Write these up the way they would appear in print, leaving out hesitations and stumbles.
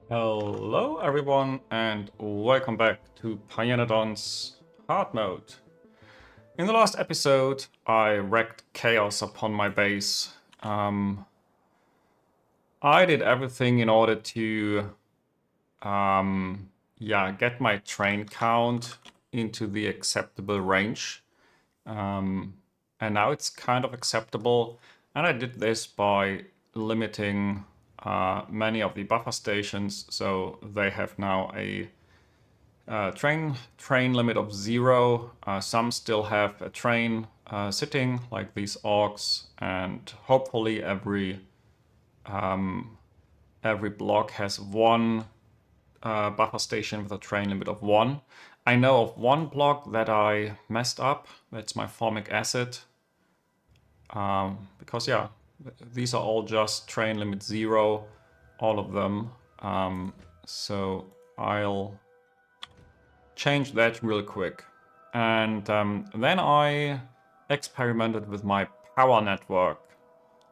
Hello everyone and welcome back to Pyanodons hard mode. In the last episode I wreaked chaos upon my base. I did everything in order to get my train count into the acceptable range. And now it's kind of acceptable, and I did this by limiting many of the buffer stations, so they have now a train limit of 0. Some still have a train sitting, like these orcs, and hopefully every block has one buffer station with a train limit of 1. I know of one block that I messed up. That's my formic acid. Because yeah, these are all just train limit 0, all of them. So I'll change that real quick. And then I experimented with my power network.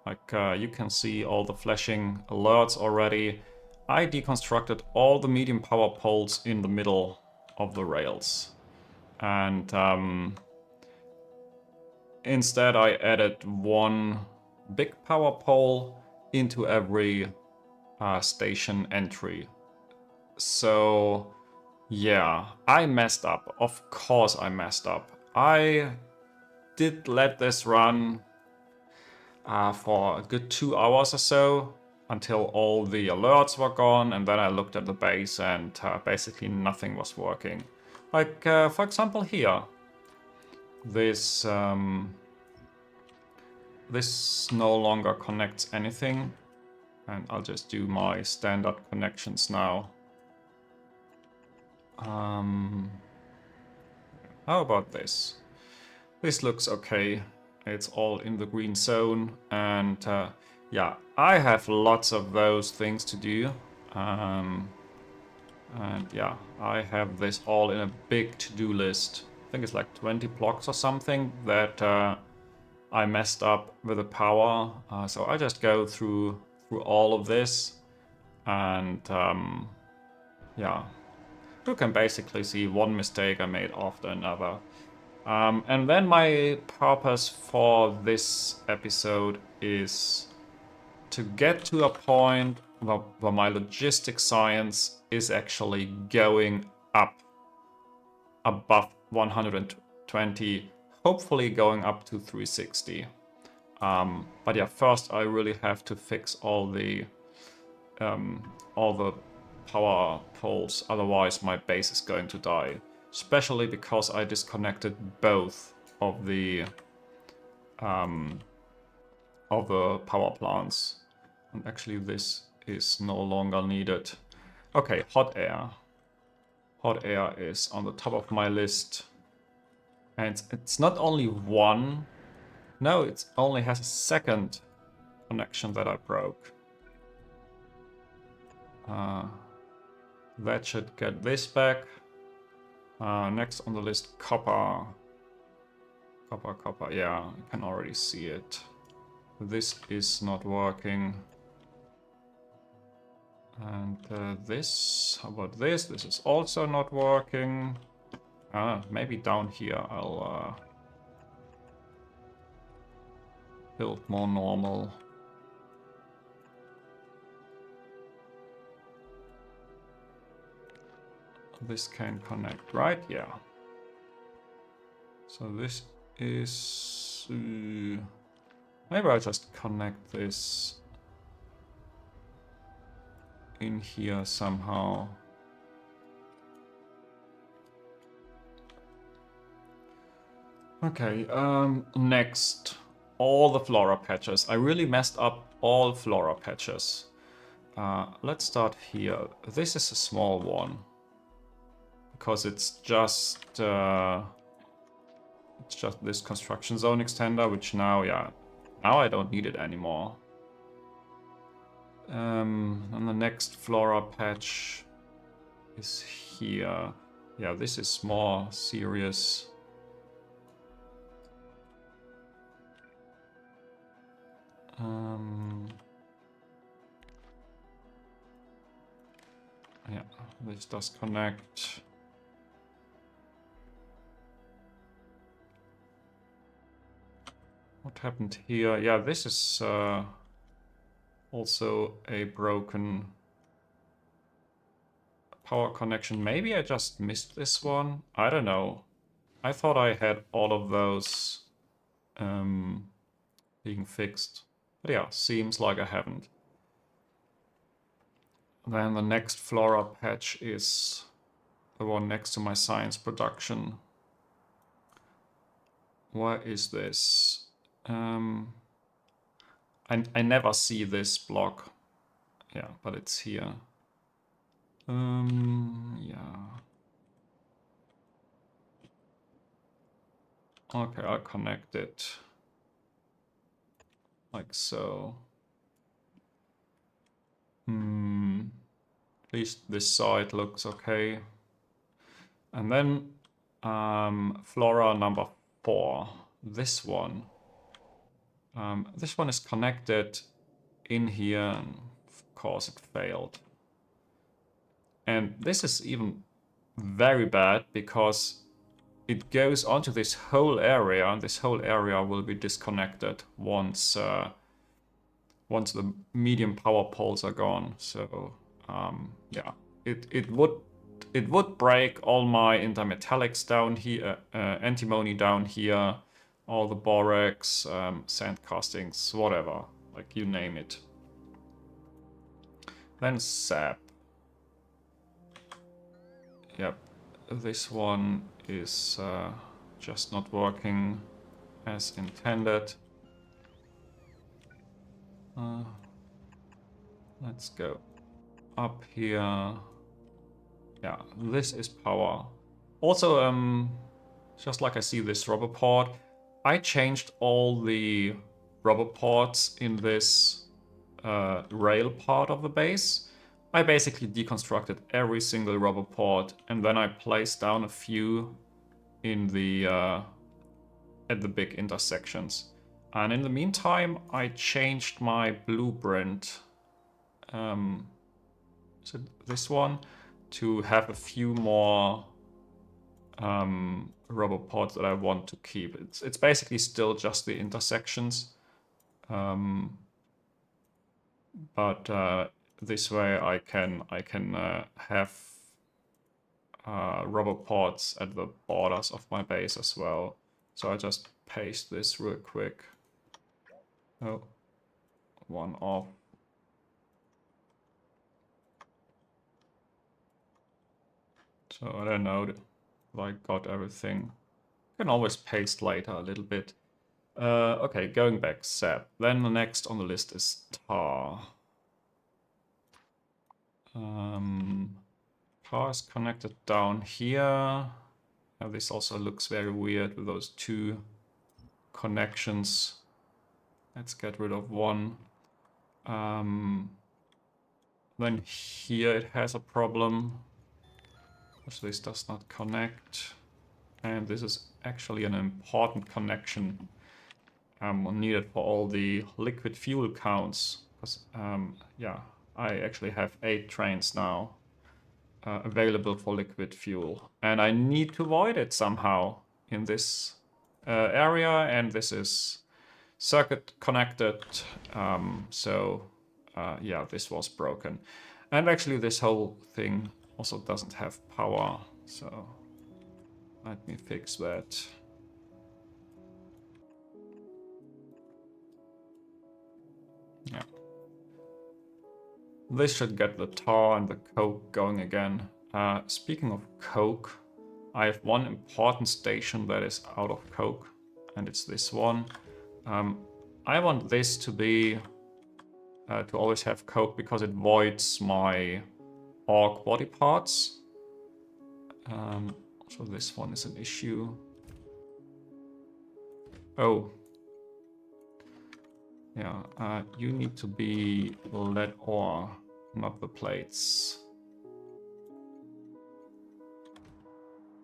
Like you can see all the flashing alerts already. I deconstructed all the medium power poles in the middle of the rails. And instead I added one big power pole into every station entry. So yeah, I messed up. Of course I messed up. I did let this run for a good 2 hours or so until all the alerts were gone, and then I looked at the base and basically nothing was working. Like for example here, this this no longer connects anything, and I'll just do my standard connections now. How about this? This looks okay. It's all in the green zone, and yeah, I have lots of those things to do. And yeah, I have this all in a big to-do list. I think it's like 20 blocks or something that I messed up with the power. So I just go through all of this, and yeah, you can basically see one mistake I made after another. And then my purpose for this episode is to get to a point where my logistic science is actually going up above 120, hopefully going up to 360. But yeah, first I really have to fix all the power poles, otherwise my base is going to die. Especially because I disconnected both of the power plants. And actually this is no longer needed. Okay, hot air. Hot air is on the top of my list. And it's not only one. No, it only has a second connection that I broke. That should get this back. Next on the list, copper. Copper, yeah, you can already see it. This is not working. And this, how about this? This is also not working. Maybe down here I'll build more normal. This can connect, right? Yeah. So this is... maybe I'll just connect this in here somehow. Okay, next. All the flora patches. I really messed up all flora patches. Let's start here. This is a small one. Because it's just this construction zone extender, which now, yeah, now I don't need it anymore. And the next flora patch is here. Yeah, this is more serious. Yeah, this does connect. What happened here? Yeah, this is also a broken power connection. Maybe I just missed this one. I don't know. I thought I had all of those being fixed. But yeah, seems like I haven't. Then the next Flora patch is the one next to my science production. Where is this? I never see this block. Yeah, but it's here. Yeah. Okay, I'll connect it like so. At least this side looks okay. And then Flora number 4. This one. This one is connected in here, and of course it failed. And this is even very bad because it goes onto this whole area, and this whole area will be disconnected once once the medium power poles are gone. So yeah, it would break all my intermetallics down here, antimony down here, all the borax, sand castings, whatever, like you name it. Then sap. Yep, this one is just not working as intended. Let's go up here. Yeah, this is power. Also, just like I see this rubber port, I changed all the rubber ports in this rail part of the base. I basically deconstructed every single rubber port, and then I placed down a few in the at the big intersections. And in the meantime, I changed my blueprint, so this one, to have a few more rubber ports that I want to keep. It's basically still just the intersections, but this way I can have rubber ports at the borders of my base as well. So I just paste this real quick. Oh, one off. So I don't know if I got everything. Can always paste later a little bit. Okay, going back, sap. Then the next on the list is tar. Tar is connected down here. Now this also looks very weird with those two connections. Let's get rid of one. Then here it has a problem, because this does not connect. And this is actually an important connection needed for all the liquid fuel counts. Because, yeah, I actually have 8 trains now available for liquid fuel. And I need to void it somehow in this area, and this is circuit connected. So, yeah, this was broken. And actually this whole thing also doesn't have power, so let me fix that. Yeah. This should get the tar and the coke going again. Speaking of coke, I have one important station that is out of coke, and it's this one. I want this to be to always have coke because it voids my orc body parts. So this one is an issue. Oh. Yeah, you need to be lead ore, not the plates.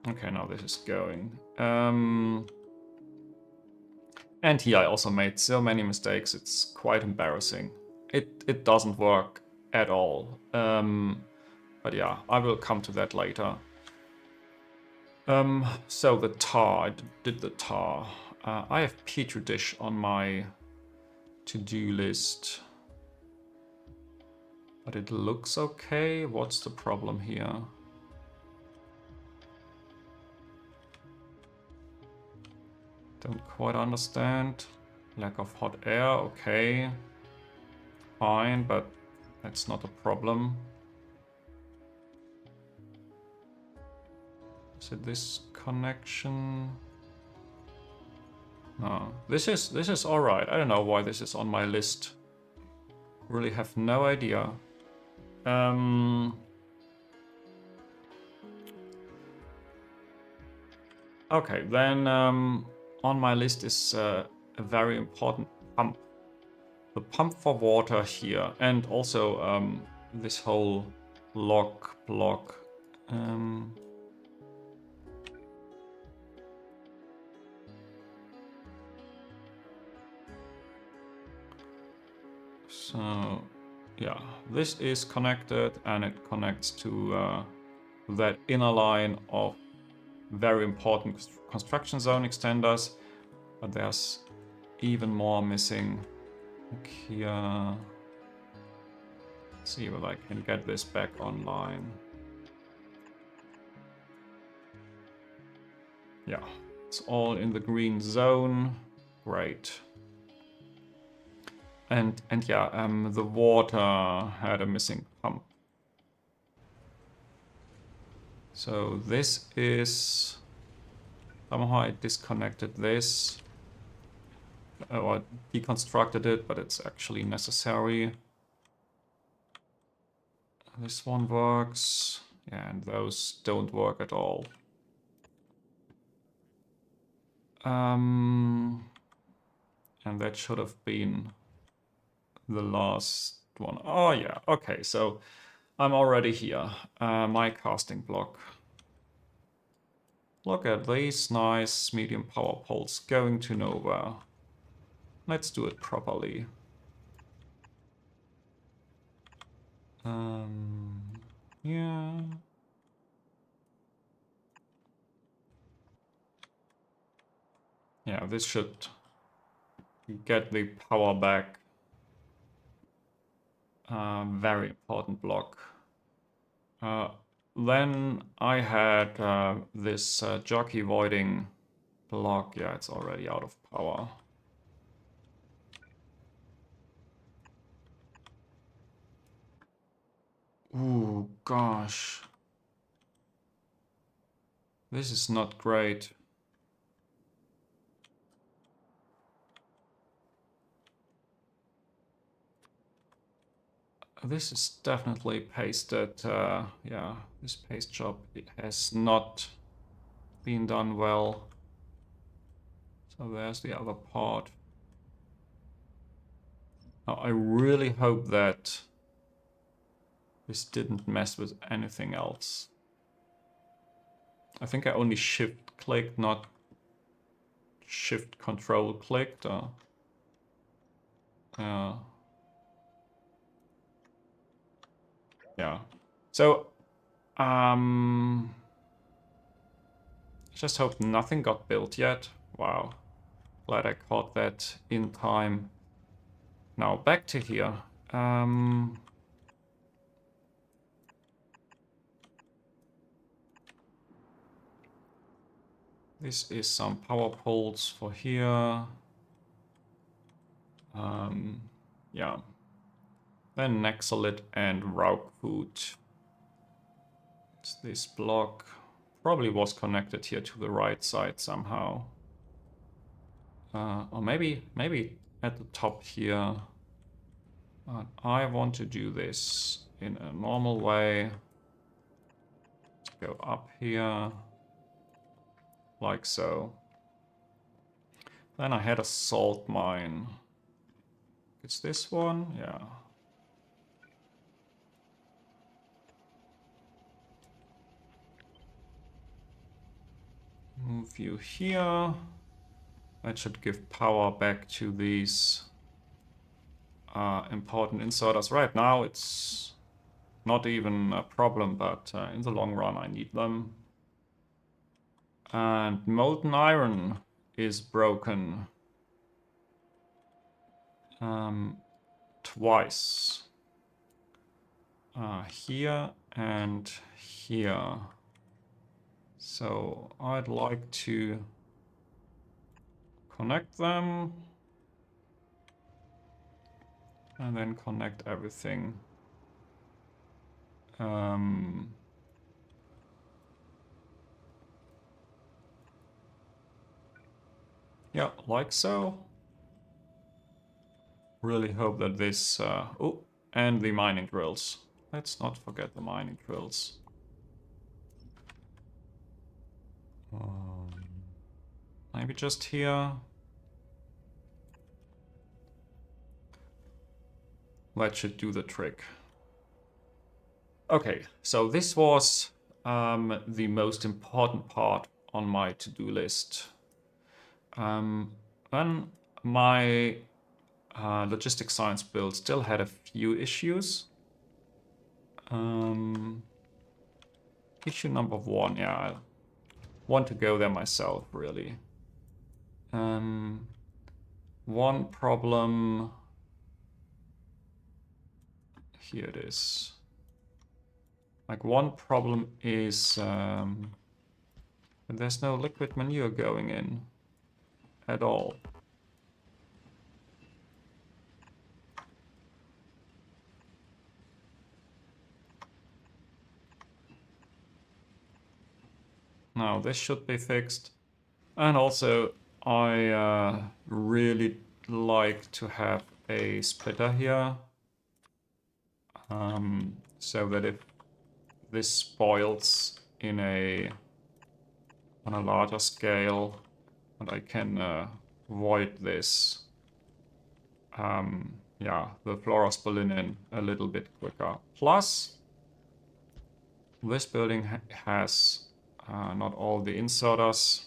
Okay, now this is going. And here I also made so many mistakes, it's quite embarrassing. It doesn't work at all. But yeah, I will come to that later. So the tar, I did the tar. I have Petri dish on my to-do list. But it looks okay. What's the problem here? Don't quite understand. Lack of hot air, okay. Fine, but that's not a problem. Is it this connection? No, this is all right. I don't know why this is on my list. Really have no idea. Okay, then on my list is a very important pump. The pump for water here, and also this whole log block. So yeah, this is connected and it connects to that inner line of very important construction zone extenders, but there's even more missing. Like here. Let's see if I can get this back online. Yeah, it's all in the green zone. Great. And yeah, the water had a missing pump. So this is somehow I disconnected this or deconstructed it, but it's actually necessary. This one works. Yeah, and those don't work at all. And that should have been the last one. Oh yeah, okay, so I'm already here. My casting block. Look at these nice medium power poles going to nowhere. Let's do it properly. Yeah. Yeah, this should get the power back. Very important block. Then I had this jockey voiding block. Yeah, it's already out of power. Ooh, gosh. This is not great. This is definitely pasted. Yeah, this paste job has not been done well. So there's the other part. Now, I really hope that this didn't mess with anything else. I think I only shift clicked, not shift control clicked. Yeah. So, just hope nothing got built yet. Wow. Glad I caught that in time. Now back to here. This is some power poles for here. Yeah. Then Nexalit and Raukfoot. It's this block. Probably was connected here to the right side somehow. Or maybe at the top here. I want to do this in a normal way. Let's go up here. Like so. Then I had a salt mine. It's this one? Yeah. Move you here. That should give power back to these important inserters. Right now it's not even a problem, but in the long run I need them. And molten iron is broken. Twice. Here and here. So I'd like to connect them. And then connect everything. Yeah, like so. Really hope that this... oh, and the mining drills. Let's not forget the mining drills. Maybe just here. That should do the trick. Okay, so this was the most important part on my to-do list. Then my logistic science build still had a few issues. Issue number 1, yeah, I want to go there myself, really. One problem... Here it is. Like, one problem is there's no liquid manure going in at all. Now this should be fixed. And also I really like to have a splitter here. So that if this spoils on a larger scale, and I can void this, yeah, the fluorospolinen a little bit quicker. Plus, this building has not all the inserters.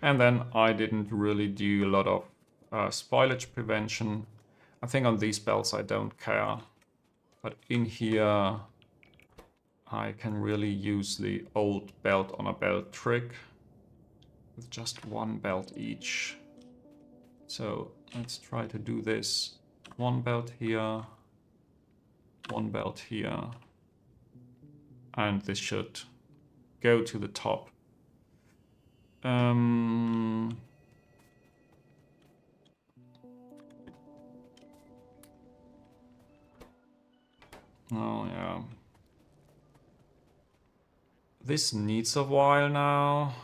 And then I didn't really do a lot of spoilage prevention. I think on these belts I don't care. But in here I can really use the old belt on a belt trick with just one belt each. So let's try to do this. One belt here, one belt here. And this should go to the top. Oh yeah. This needs a while now.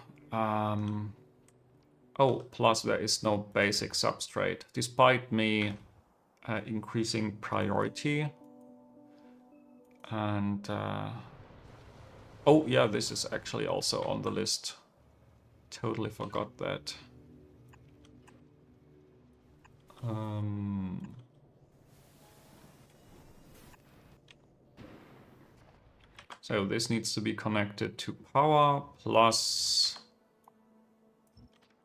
Oh, plus there is no basic substrate, despite me increasing priority. And oh yeah, this is actually also on the list. Totally forgot that. So this needs to be connected to power, plus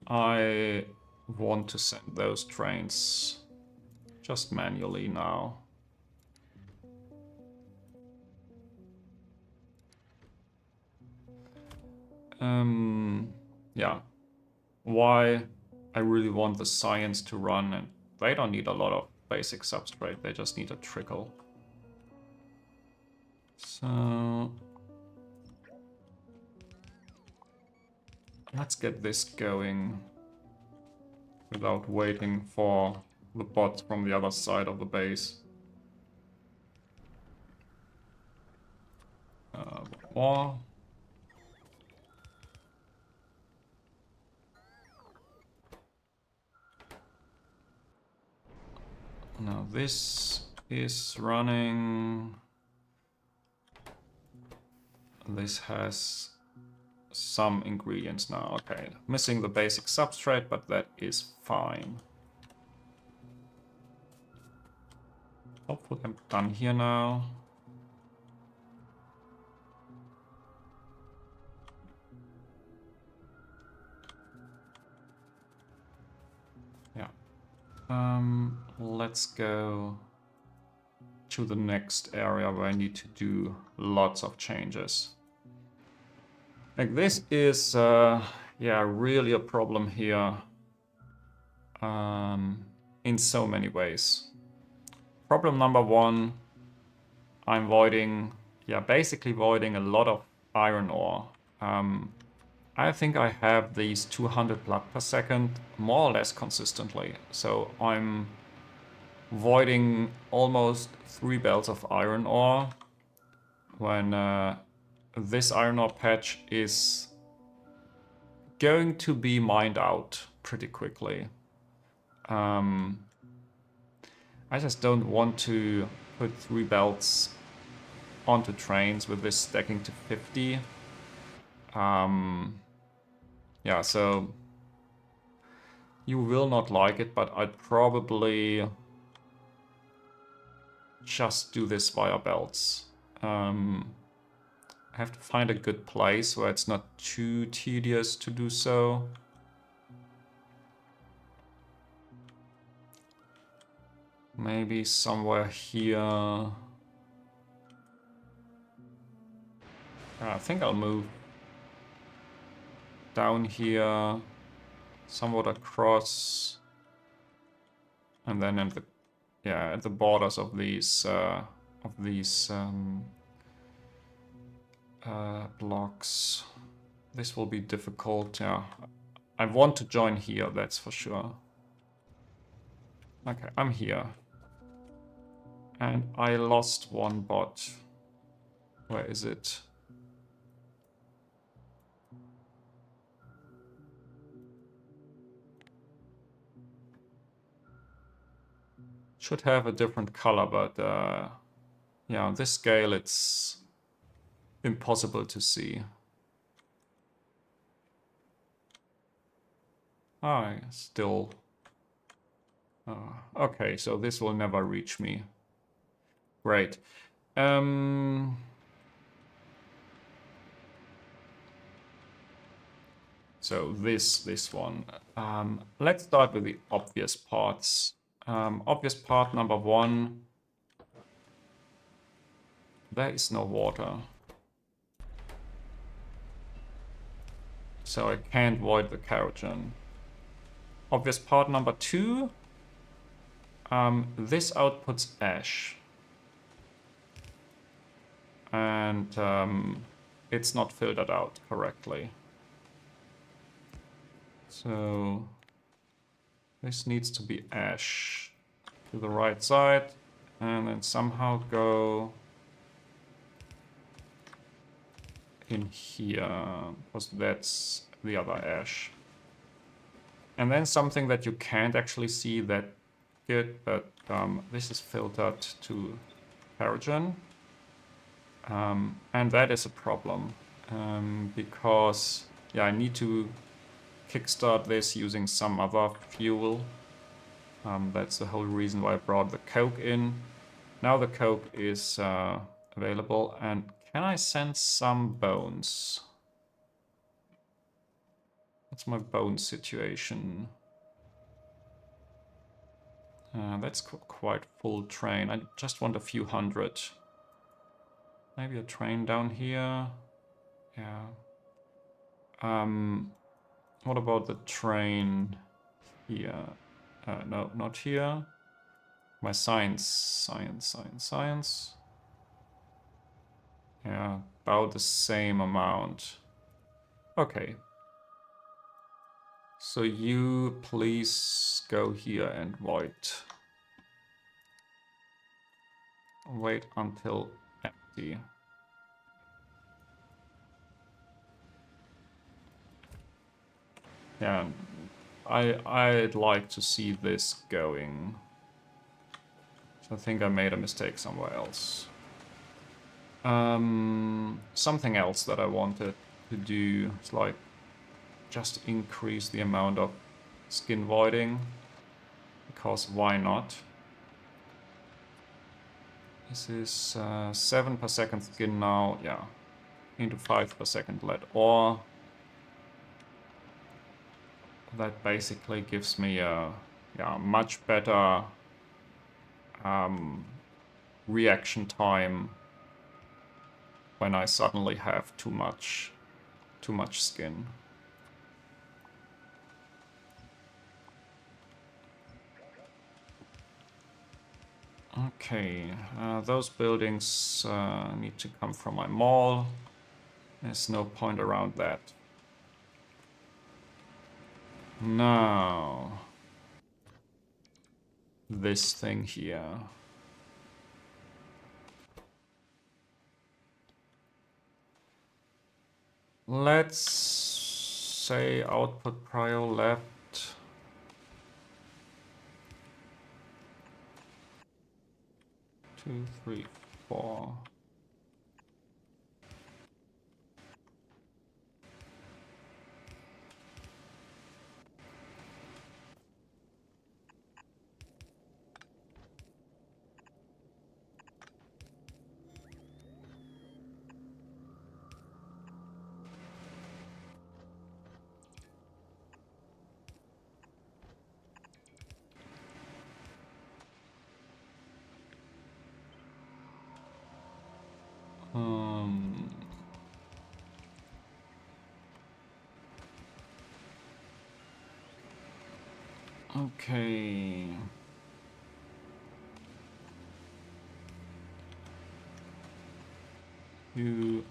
I want to send those trains just manually now. Yeah, why I really want the science to run, and they don't need a lot of basic substrate, they just need a trickle. So let's get this going without waiting for the bots from the other side of the base. More. Now this is running. This has some ingredients now. Okay, missing the basic substrate, but that is fine. Hopefully I'm done here now. Yeah. Let's go to the next area where I need to do lots of changes. Like this is, yeah, really a problem here in so many ways. Problem number one, I'm voiding, yeah, basically voiding a lot of iron ore. I think I have these 200 blood per second more or less consistently. So I'm voiding almost 3 belts of iron ore when this iron ore patch is going to be mined out pretty quickly. I just don't want to put 3 belts onto trains with this stacking to 50. Yeah, so you will not like it, but I'd probably just do this via belts. I have to find a good place where it's not too tedious to do so. Maybe somewhere here. I think I'll move down here, somewhat across, and then at the at the borders of these blocks. This will be difficult. Yeah, I want to join here. That's for sure. Okay, I'm here, and I lost one bot. Where is it? Should have a different color, but yeah, on this scale it's impossible to see. I still... okay, so this will never reach me. Great. So this one. Let's start with the obvious parts. Obvious part number one. There is no water. So I can't void the Keratin. Obvious part number two. This outputs ash. And it's not filtered out correctly. So this needs to be ash to the right side and then somehow go in here, because that's the other ash. And then something that you can't actually see that good, but this is filtered to Keratin. And that is a problem, because yeah, I need to kickstart this using some other fuel. That's the whole reason why I brought the coke in. Now the coke is available, and can I send some bones? What's my bone situation? That's quite full train. I just want a few hundred. Maybe a train down here. Yeah. What about the train here? No, not here. My science. Yeah, about the same amount. Okay. So you please go here and wait. Wait until empty. Yeah, I'd like to see this going. So I think I made a mistake somewhere else. Something else that I wanted to do is like just increase the amount of skin voiding, because why not? This is 7 per second skin now, yeah, into 5 per second lead ore. That basically gives me a much better reaction time when I suddenly have too much skin. Okay, those buildings need to come from my mall. There's no point around that. Now, this thing here. Let's say output prior left. Two, three, four. Okay. You.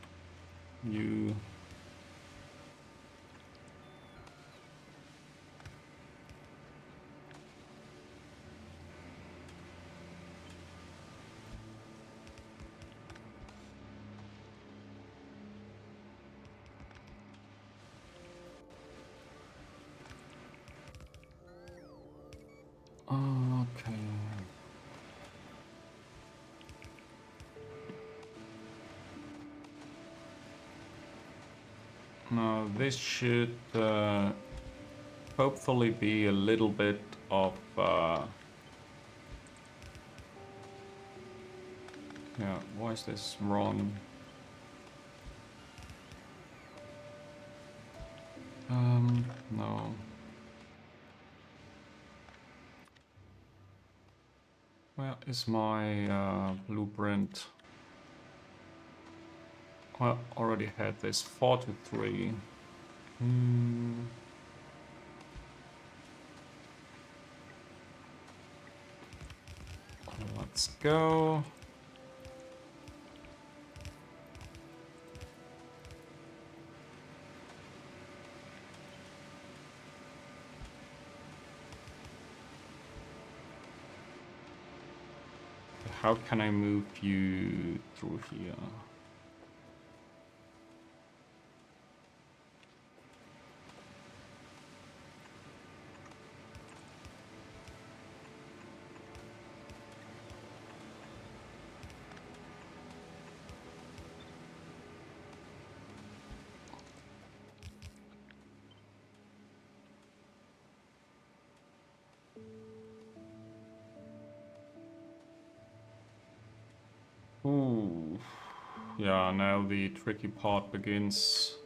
Okay. Now this should hopefully be a little bit of yeah, why is this wrong? No. Where is my blueprint? I already had this 4 to 3. Let's go. How can I move you through here? Ooh. Yeah, now the tricky part begins.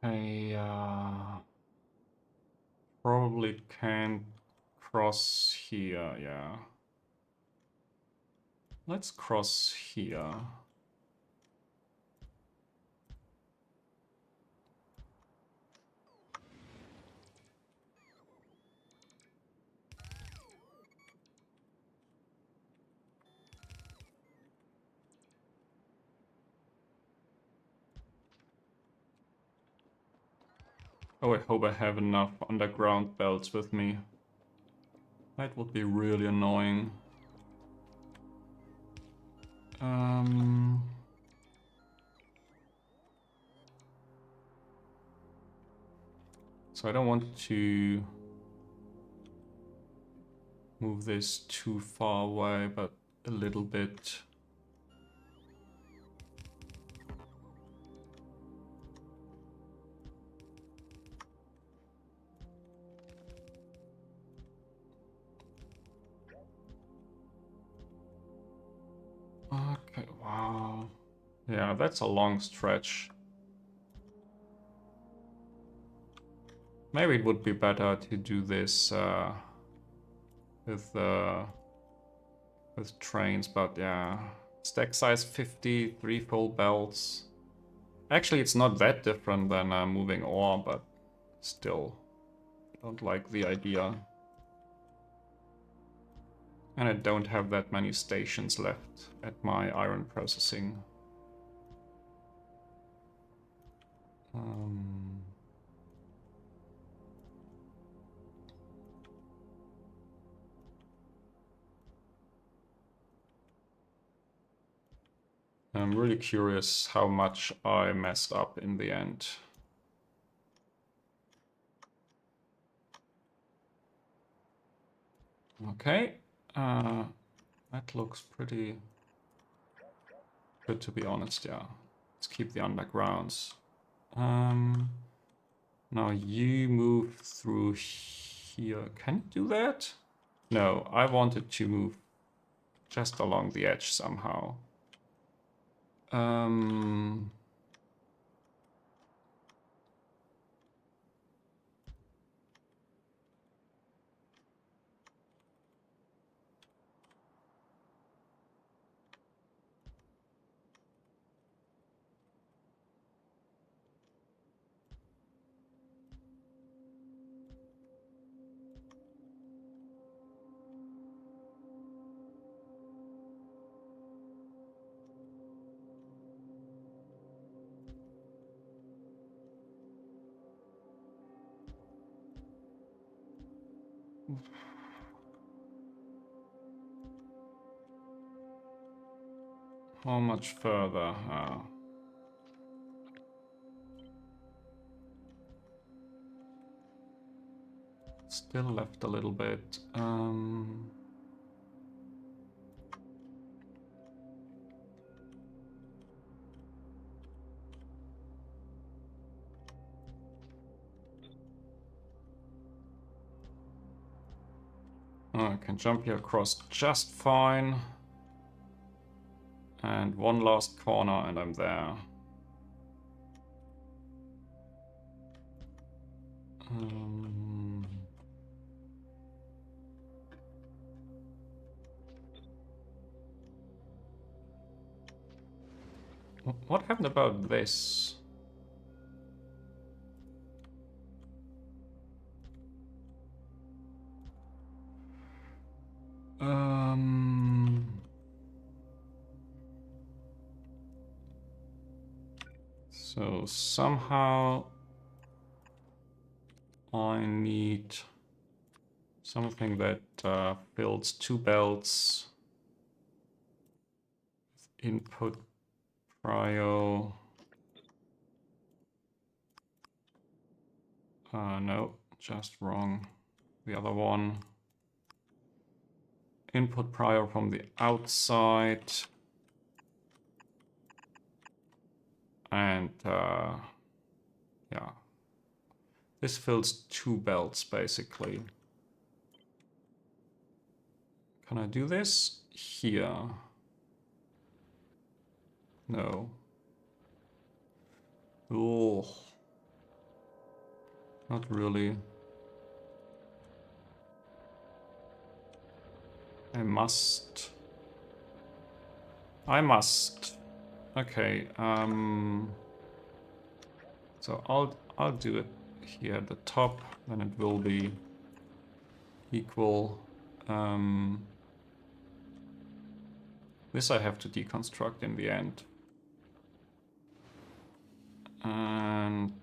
I probably can't cross here, yeah. Let's cross here. Oh, I hope I have enough underground belts with me. That would be really annoying. So I don't want to move this too far away, but a little bit. Yeah, that's a long stretch. Maybe it would be better to do this with trains, but yeah. Stack size 50, 3 full belts. Actually, it's not that different than moving ore, but still, don't like the idea. And I don't have that many stations left at my iron processing. I'm really curious how much I messed up in the end. Okay, that looks pretty good, to be honest, yeah. Let's keep the undergrounds. Now you move through here. Can you do that? No, I wanted to move just along the edge somehow. How much further? Still left a little bit. I can jump here across just fine. And one last corner and I'm there. What happened about this? So somehow I need something that builds 2 belts. Input prio. No, just wrong. The other one. Input prio from the outside. And yeah. This fills 2 belts basically. Can I do this? Here. No. Oh. Not really. I must. Okay, so I'll do it here at the top, then it will be equal. This I have to deconstruct in the end. And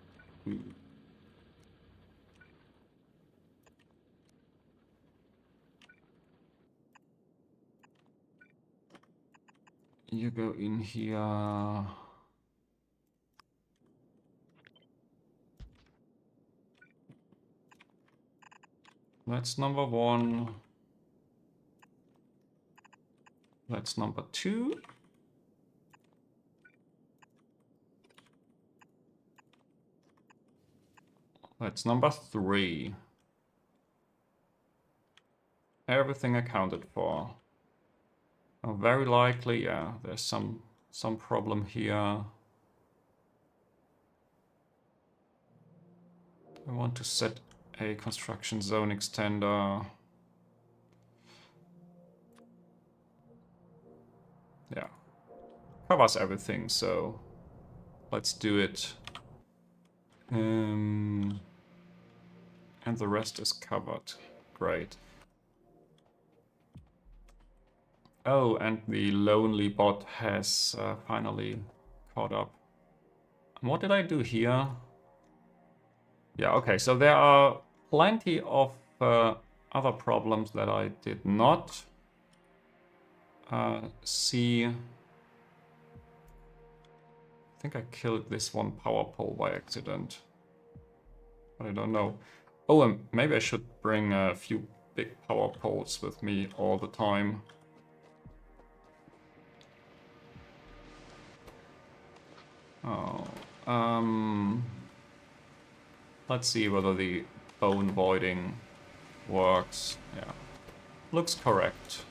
you go in here. That's number 1. That's number 2. That's number 3. Everything accounted for. Very likely, yeah, there's some some problem here. I want to set a construction zone extender. Yeah, covers everything, so let's do it. And the rest is covered. Great. Oh, and the lonely bot has finally caught up. And what did I do here? Yeah, okay, so there are plenty of other problems that I did not see. I think I killed this one power pole by accident. But I don't know. Oh, and maybe I should bring a few big power poles with me all the time. Oh, let's see whether the bone voiding works. Yeah, looks correct.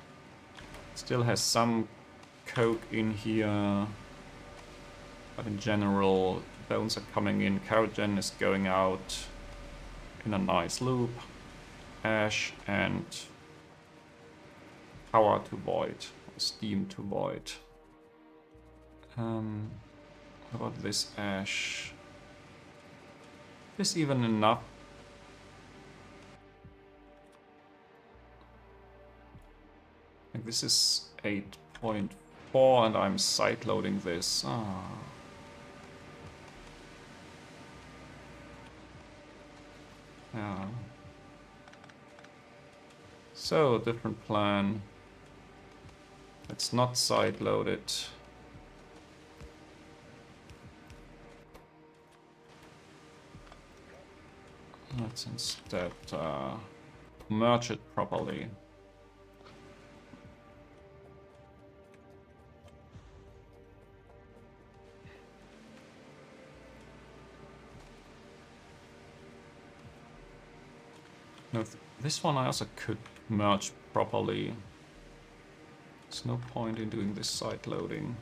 Still has some coke in here, but in general, bones are coming in. Kerogen is going out in a nice loop. Ash and power to void, steam to void. What about this ash? Is even enough? I think this is 8.4 and I'm side loading this. Ah. Yeah. So, different plan. Let's not side load it. Let's instead merge it properly. No, this one I also could merge properly. There's no point in doing this side loading.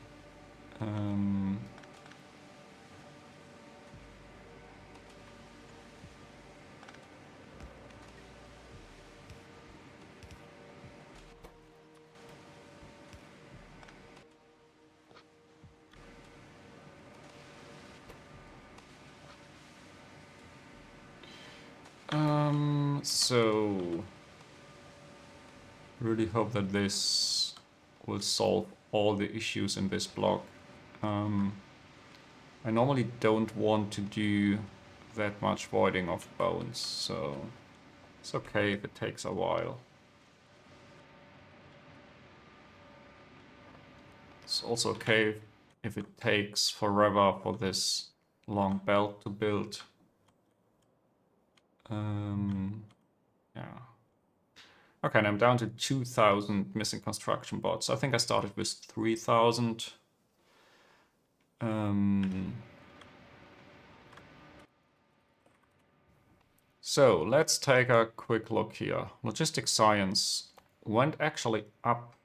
So really hope that this will solve all the issues in this block. I normally don't want to do that much voiding of bones, so it's okay if it takes a while. It's also okay if it takes forever for this long belt to build. Yeah. Okay, and I'm down to 2,000 missing construction bots. I think I started with 3,000. So let's take a quick look here. Logistic science went actually up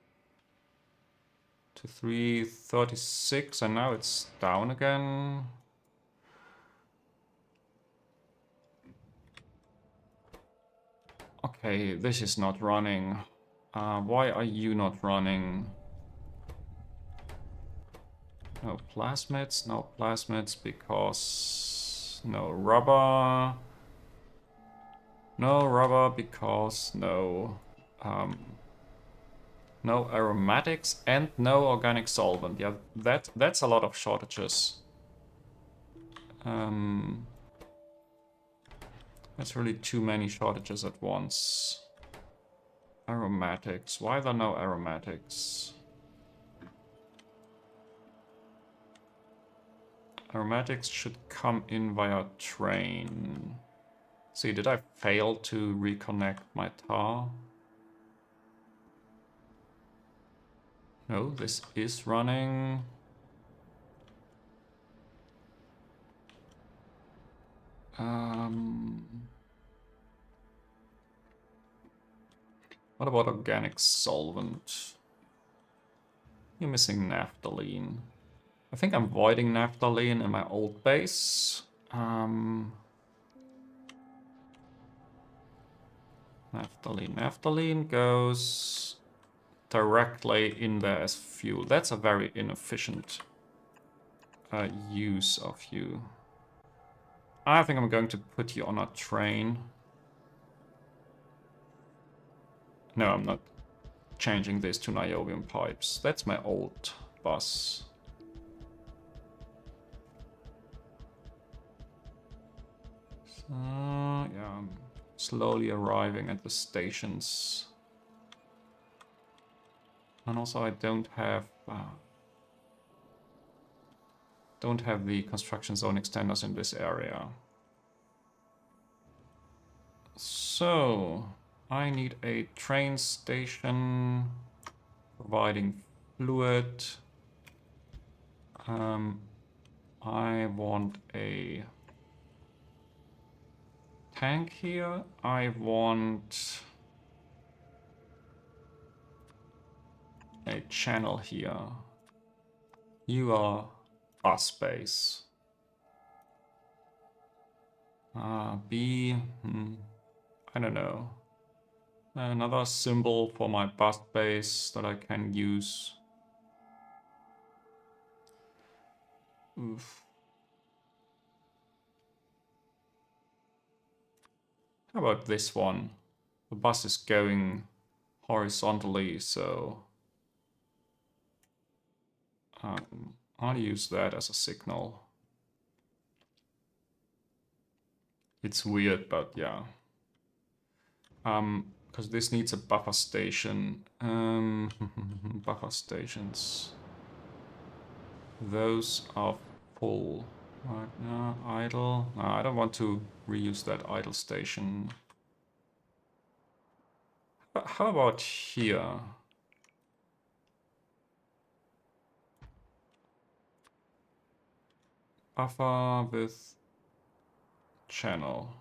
to 336 and now it's down again. Okay, this is not running. Why are you not running? No plasmids, no plasmids because no rubber. No rubber because no no aromatics and no organic solvent. Yeah, that's a lot of shortages. That's really too many shortages at once. Aromatics. Why are there no aromatics? Aromatics should come in via train. See, did I fail to reconnect my tar? No, this is running. What about organic solvent? You're missing naphthalene. I think I'm voiding naphthalene in my old base. Naphthalene goes directly in there as fuel. That's a very inefficient use of you. I think I'm going to put you on a train. No, I'm not changing this to niobium pipes. That's my old bus. So, yeah, I'm slowly arriving at the stations. And also I don't have the construction zone extenders in this area. So I need a train station providing fluid. I want a tank here. I want a channel here. You are bus base. B, I don't know. Another symbol for my bus base that I can use. Oof. How about this one? The bus is going horizontally, so I'll use that as a signal. It's weird, but yeah. Because this needs a buffer station. Buffer stations. Those are full. Right now, idle. No, I don't want to reuse that idle station. How about here? Buffer with channel.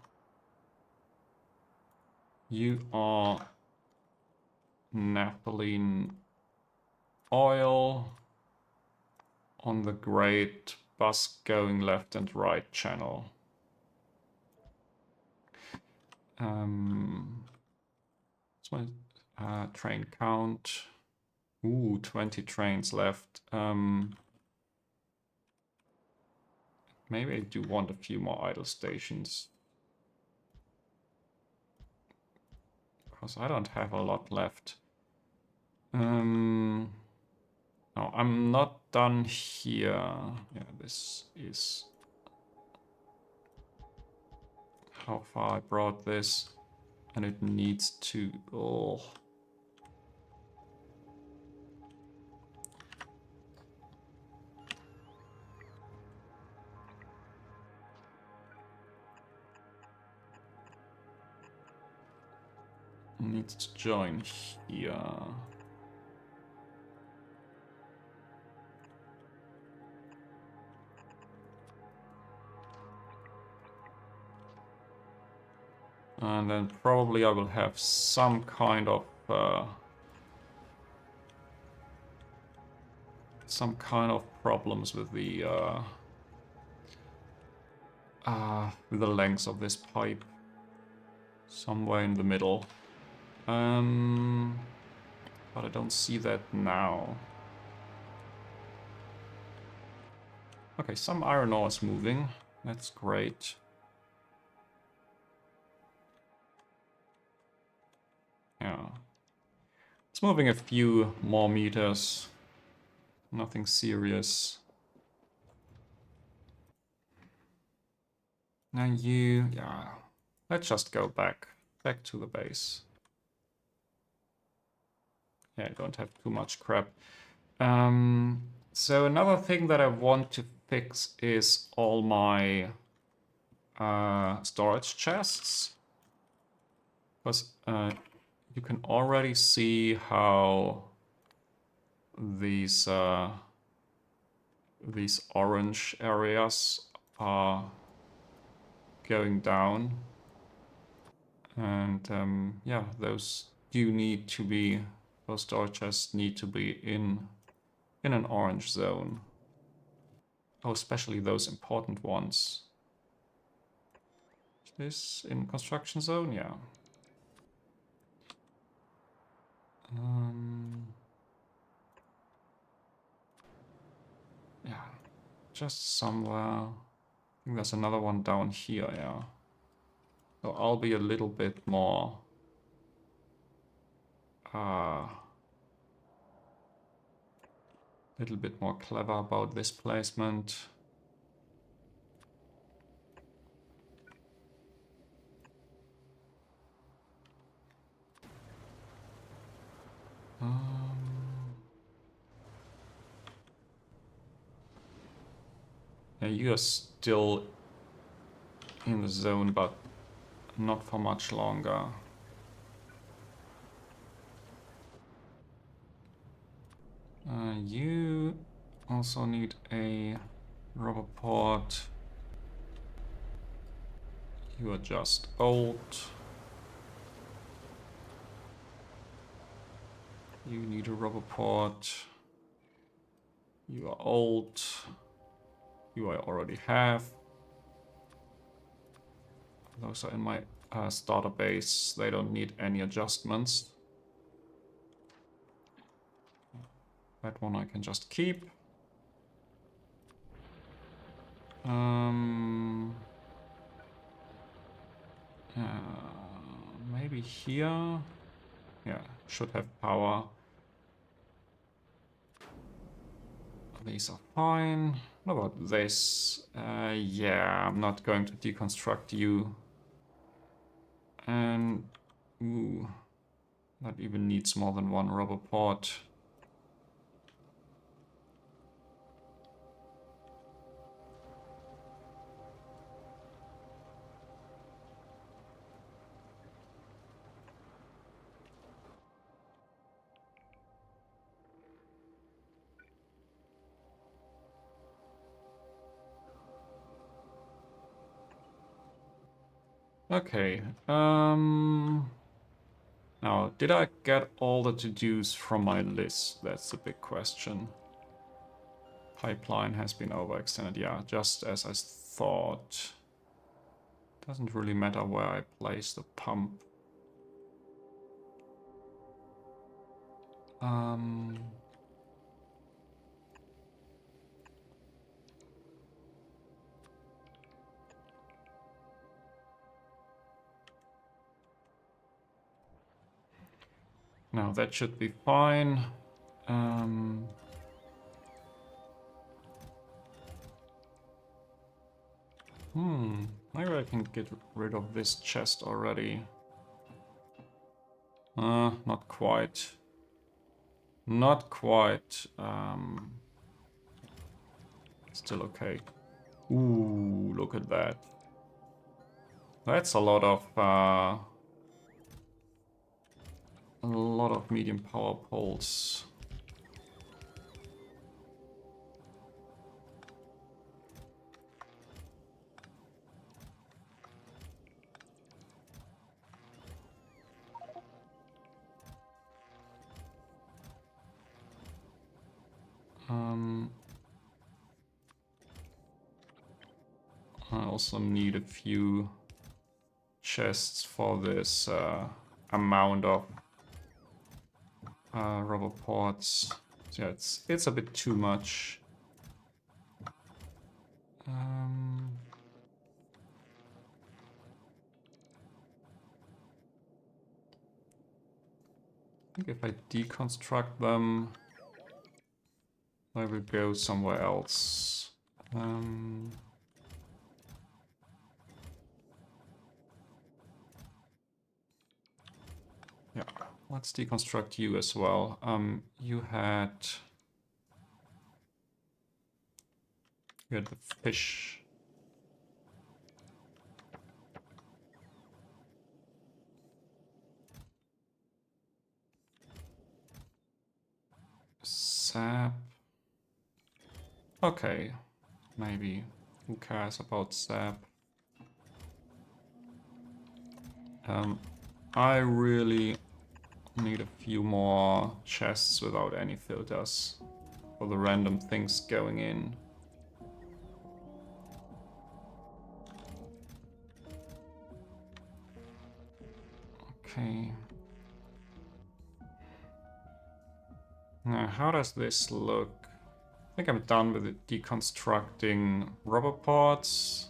You are naphthalene oil on the great bus going left and right channel. What's my train count? Ooh, 20 trains left. Maybe I do want a few more idle stations. Because I don't have a lot left. No, I'm not done here. Yeah, this is how far I brought this. And it needs to... Oh. Needs to join here. And then probably I will have some kind of problems with the length of this pipe. Somewhere in the middle. But I don't see that now. Okay, some iron ore is moving. That's great. Yeah. It's moving a few more meters. Nothing serious. Now you... yeah. Let's just go back to the base. Yeah, I don't have too much crap. So another thing that I want to fix is all my storage chests. Because you can already see how these orange areas are going down. And yeah, those do need to be... those storage chests need to be in an orange zone. Oh, especially those important ones. Is this in construction zone? Yeah. Yeah, just somewhere. I think there's another one down here, yeah. So I'll be a little bit more clever about this placement. Yeah, you are still in the zone, but not for much longer. You also need a rubber port. You are just old. You need a rubber port. You are old. You I already have. Those are in my starter base. They don't need any adjustments. That one I can just keep. Maybe here. Yeah, should have power. These are fine. What about this? Yeah, I'm not going to deconstruct you. And ooh, that even needs more than one rubber port. Okay. Now, did I get all the to-dos from my list? That's the big question. Pipeline has been overextended. Yeah, just as I thought. Doesn't really matter where I place the pump. Now that should be fine. Maybe I can get rid of this chest already. Not quite. Not quite. Still okay. Ooh, look at that. That's a lot of medium power poles. I also need a few chests for this amount of rubber ports. So yeah, it's a bit too much. I think if I deconstruct them, I will go somewhere else. Yeah, let's deconstruct you as well. You had the fish. Sap. Okay, maybe. Who cares about sap? I really need a few more chests without any filters for the random things going in. Okay. Now, how does this look? I think I'm done with it deconstructing rubber parts.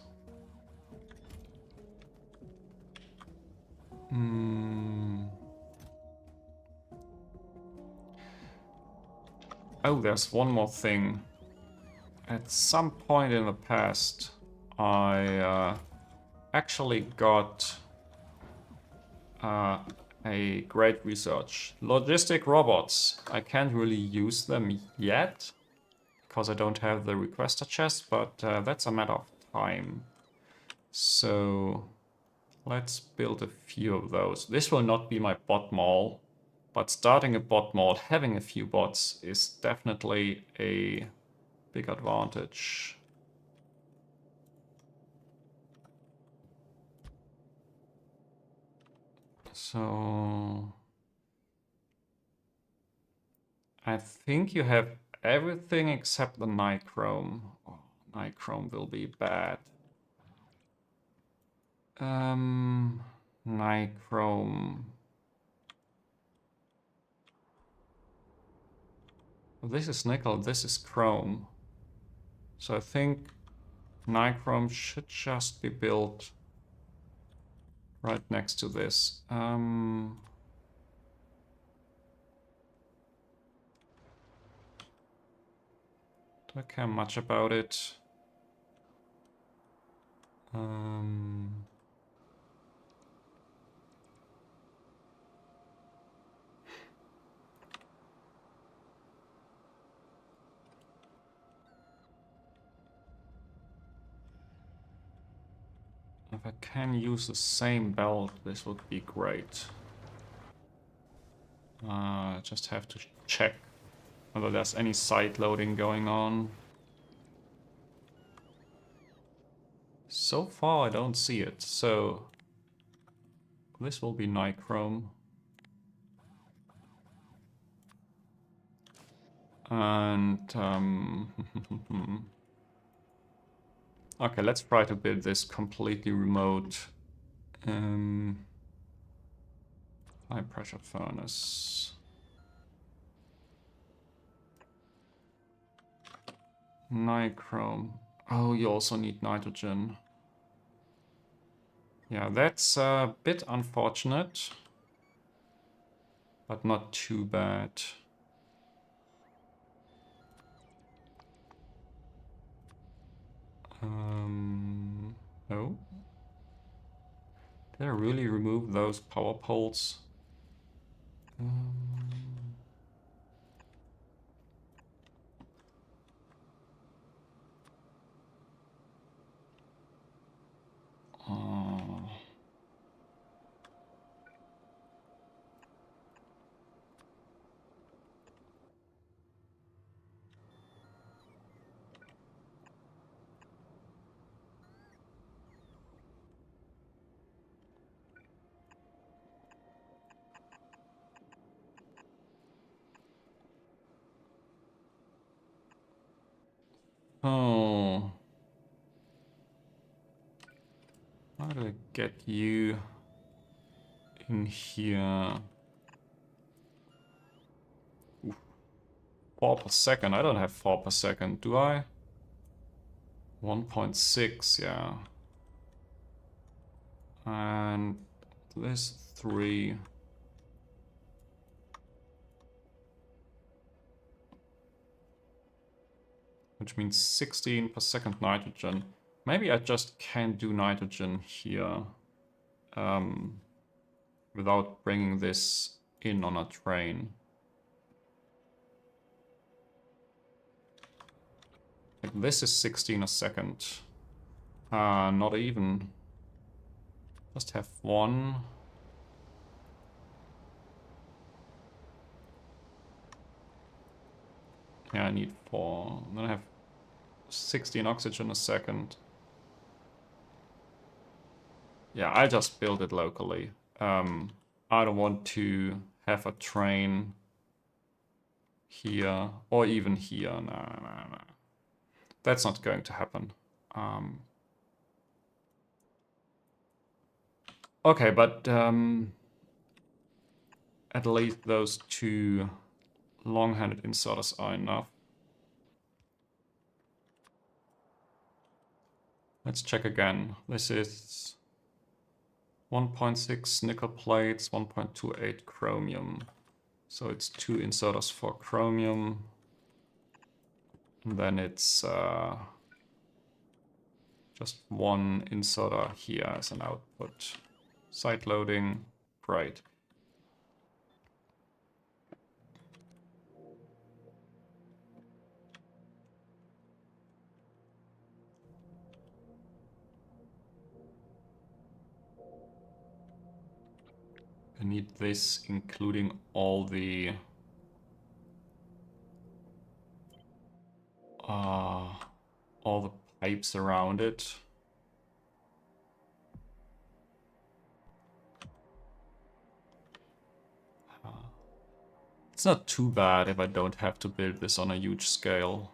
Oh, there's one more thing. At some point in the past, I actually got a great research. Logistic robots. I can't really use them yet because I don't have the requester chest, but that's a matter of time. So let's build a few of those. This will not be my bot mall, but starting a bot mall, having a few bots is definitely a big advantage. So I think you have everything except the nichrome. Oh, nichrome will be bad. Nichrome. Well, this is nickel, this is chrome. So I think nichrome should just be built right next to this. Don't care much about it. If I can use the same belt, this would be great. Just have to check whether there's any side loading going on. So far I don't see it, so this will be nichrome. And okay, let's try to build this completely remote high pressure furnace. Nichrome. Oh, you also need nitrogen. Yeah, that's a bit unfortunate, but not too bad. Oh. Did I really remove those power poles? Oh. How do I get you in here? Oof. 4 per second. I don't have 4 per second, do I? 1.6, yeah. And this 3. Which means 16 per second nitrogen. Maybe I just can't do nitrogen here without bringing this in on a train. Like this is 16 a second. Not even. Just have 1. Yeah, I need 4. Then I have 16 oxygen a second. Yeah, I just build it locally. I don't want to have a train here or even here. No. That's not going to happen. Okay, but at least those two long-handed inserters are enough. Let's check again. This is 1.6 nickel plates, 1.28 chromium. So it's 2 inserters for chromium. And then it's just 1 inserter here as an output. Side loading, great. I need this, including all the pipes around it. It's not too bad if I don't have to build this on a huge scale.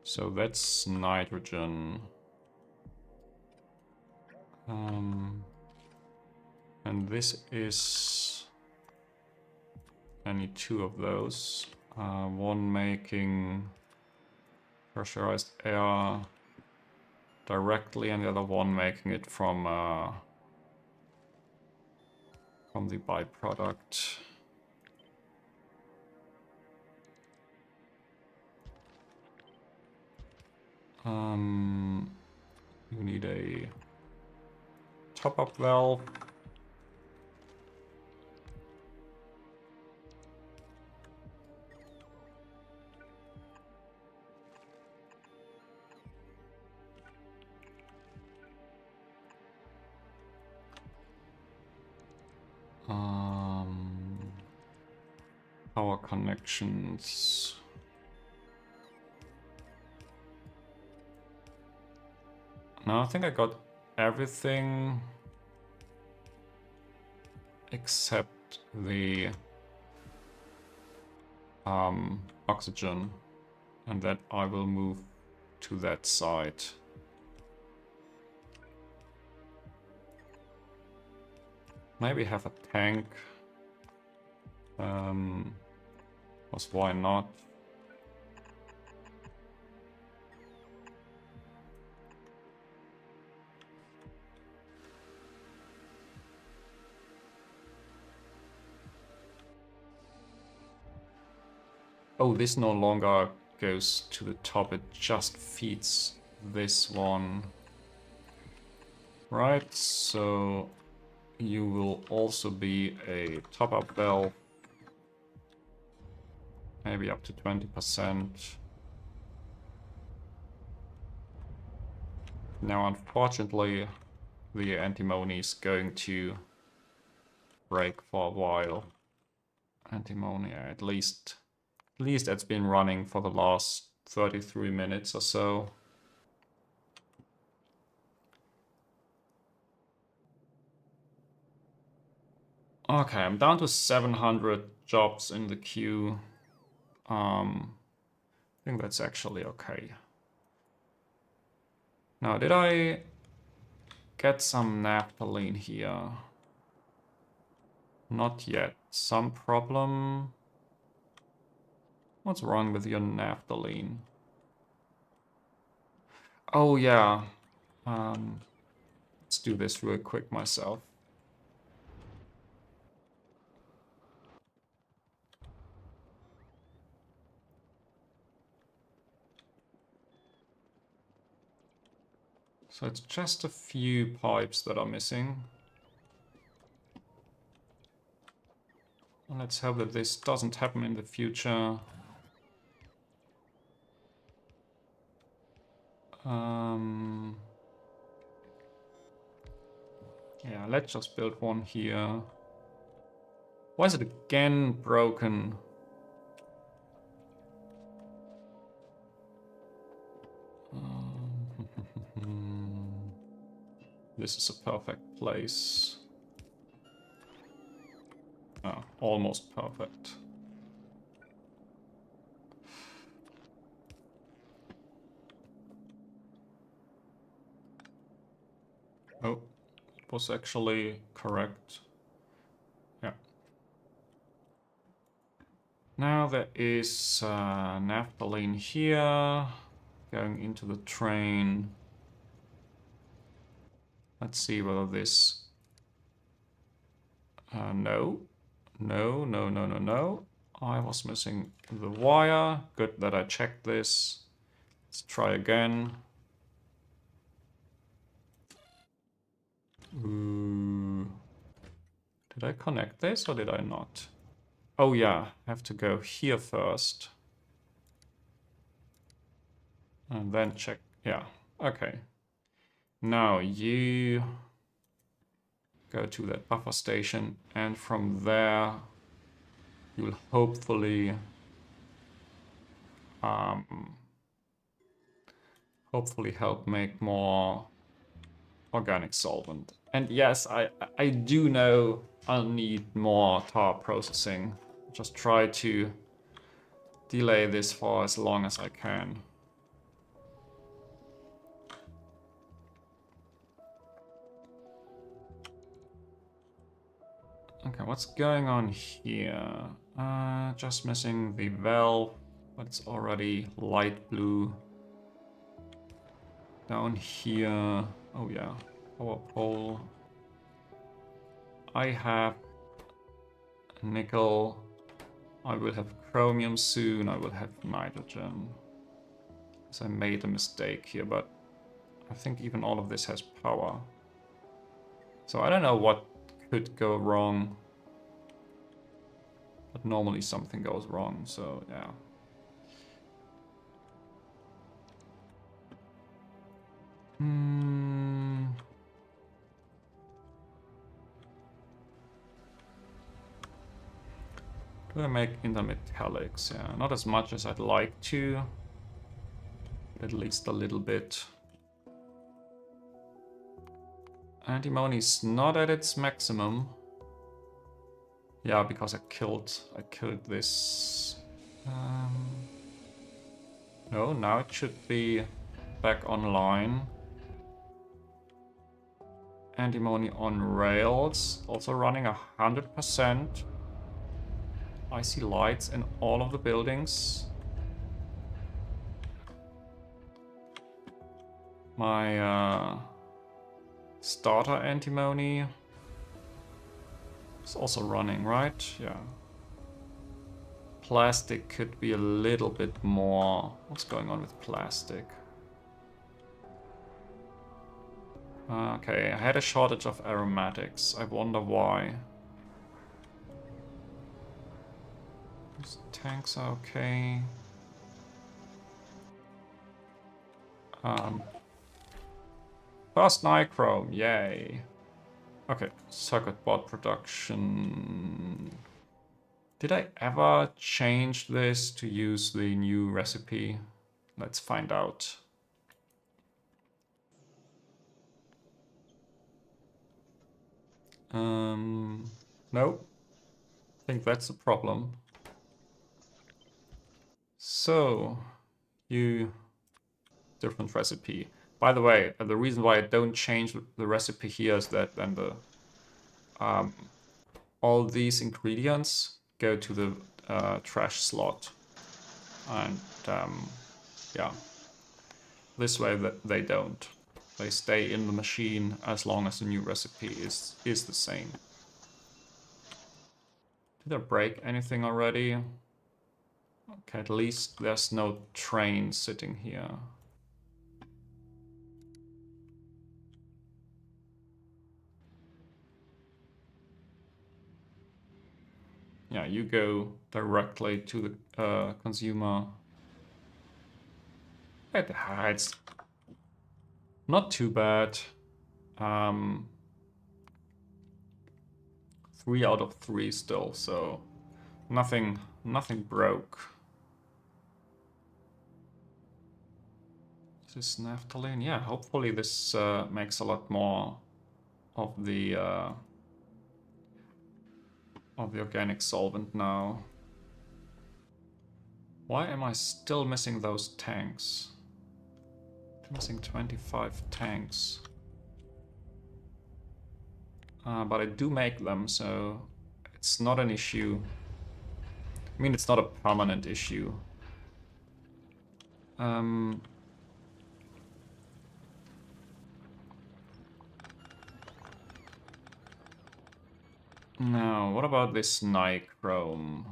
So that's nitrogen. And this is... I need 2 of those. One making pressurized air directly, and the other one making it from the byproduct. You need a top-up valve. Power connections. No, I think I got everything except the oxygen, and that I will move to that side. Maybe have a tank. Because why not? Oh, this no longer goes to the top, it just feeds this one. Right, so you will also be a top-up valve. Maybe up to 20%. Now, unfortunately, the antimony is going to break for a while. Antimony, at least it's been running for the last 33 minutes or so. Okay, I'm down to 700 jobs in the queue. I think that's actually okay. Now, did I get some naphthalene here? Not yet. Some problem? What's wrong with your naphthalene? Oh yeah. Let's do this real quick myself. So it's just a few pipes that are missing. Let's hope that this doesn't happen in the future. Yeah, let's just build one here. Why is it again broken? This is a perfect place. Oh, almost perfect. Oh, it was actually correct. Yeah. Now there is naphthalene here, going into the train. Let's see whether this... no. No, no, no, no, no. I was missing the wire. Good that I checked this. Let's try again. Ooh. Did I connect this or did I not? Oh yeah, I have to go here first. And then check. Yeah, okay. Now you go to that buffer station, and from there you will hopefully help make more organic solvent. And yes, I do know I'll need more tar processing. Just try to delay this for as long as I can. Okay, what's going on here? Just missing the valve, but it's already light blue. Down here, oh yeah, power pole. I have nickel. I will have chromium soon. I will have nitrogen. So I made a mistake here, but I think even all of this has power. So I don't know what could go wrong. But normally something goes wrong, so yeah. Do I make intermetallics? Yeah, not as much as I'd like to. At least a little bit. Antimony is not at its maximum. Yeah, because I killed this. No, now it should be back online. Antimony on rails, also running 100%. I see lights in all of the buildings. My starter antimony is also running, right? Yeah. Plastic could be a little bit more. What's going on with plastic? Okay, I had a shortage of aromatics. I wonder why. These tanks are okay. First nichrome, yay. Okay, circuit board production. Did I ever change this to use the new recipe? Let's find out. No. I think that's the problem. So, different recipe. By the way, the reason why I don't change the recipe here is that then all these ingredients go to the trash slot. And yeah, this way that they don't. They stay in the machine as long as the new recipe is the same. Did I break anything already? Okay, at least there's no train sitting here. Yeah, you go directly to the consumer. It's not too bad. 3 out of 3 still, so nothing broke. Is this naphthalene? Yeah, hopefully this makes a lot more of the organic solvent now. Why am I still missing those tanks? I'm missing 25 tanks. But I do make them, so it's not an issue. I mean, it's not a permanent issue. Now, what about this nichrome?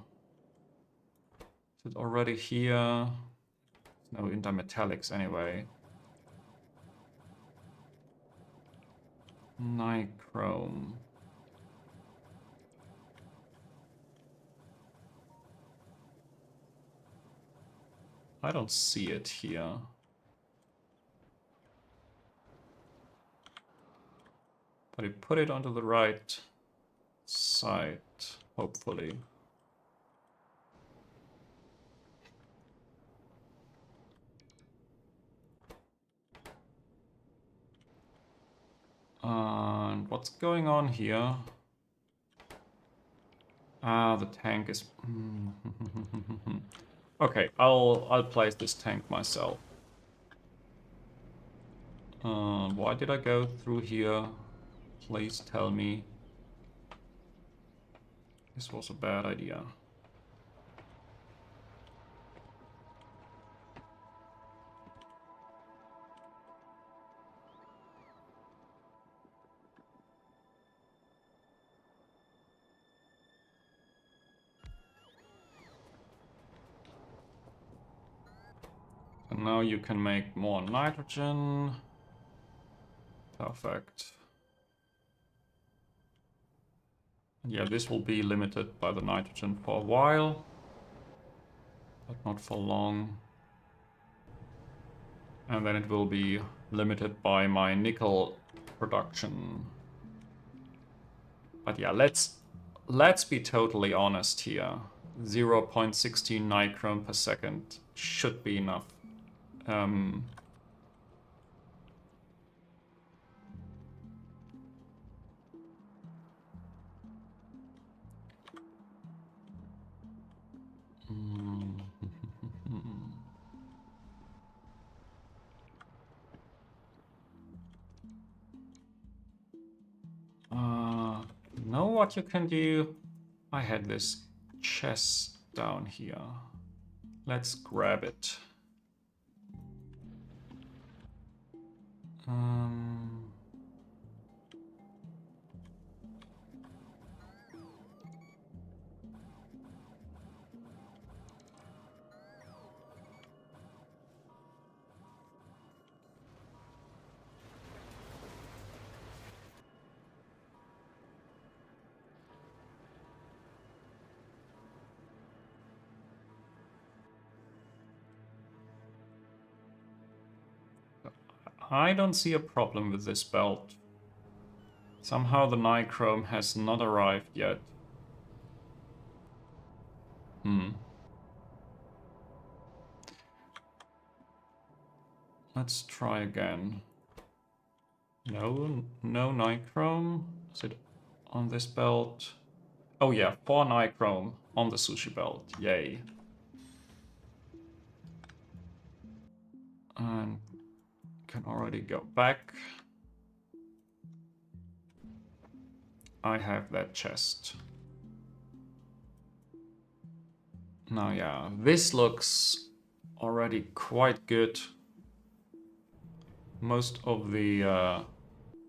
Is it already here? No intermetallics anyway. Nichrome. I don't see it here. But I put it onto the right side, hopefully. And what's going on here? Ah, the tank is... Okay, I'll place this tank myself. Why did I go through here? Please tell me. This was a bad idea. And now you can make more nitrogen. Perfect. Yeah, this will be limited by the nitrogen for a while, but not for long. And then it will be limited by my nickel production. But yeah, let's be totally honest here. 0.16 nichrome per second should be enough. Know what you can do? I had this chest down here. Let's grab it. I don't see a problem with this belt. Somehow the nichrome has not arrived yet. Let's try again. No nichrome. Is it on this belt? Oh yeah, 4 nichrome on the sushi belt. Yay. And can already go back. I have that chest. Now yeah, this looks already quite good. Most of the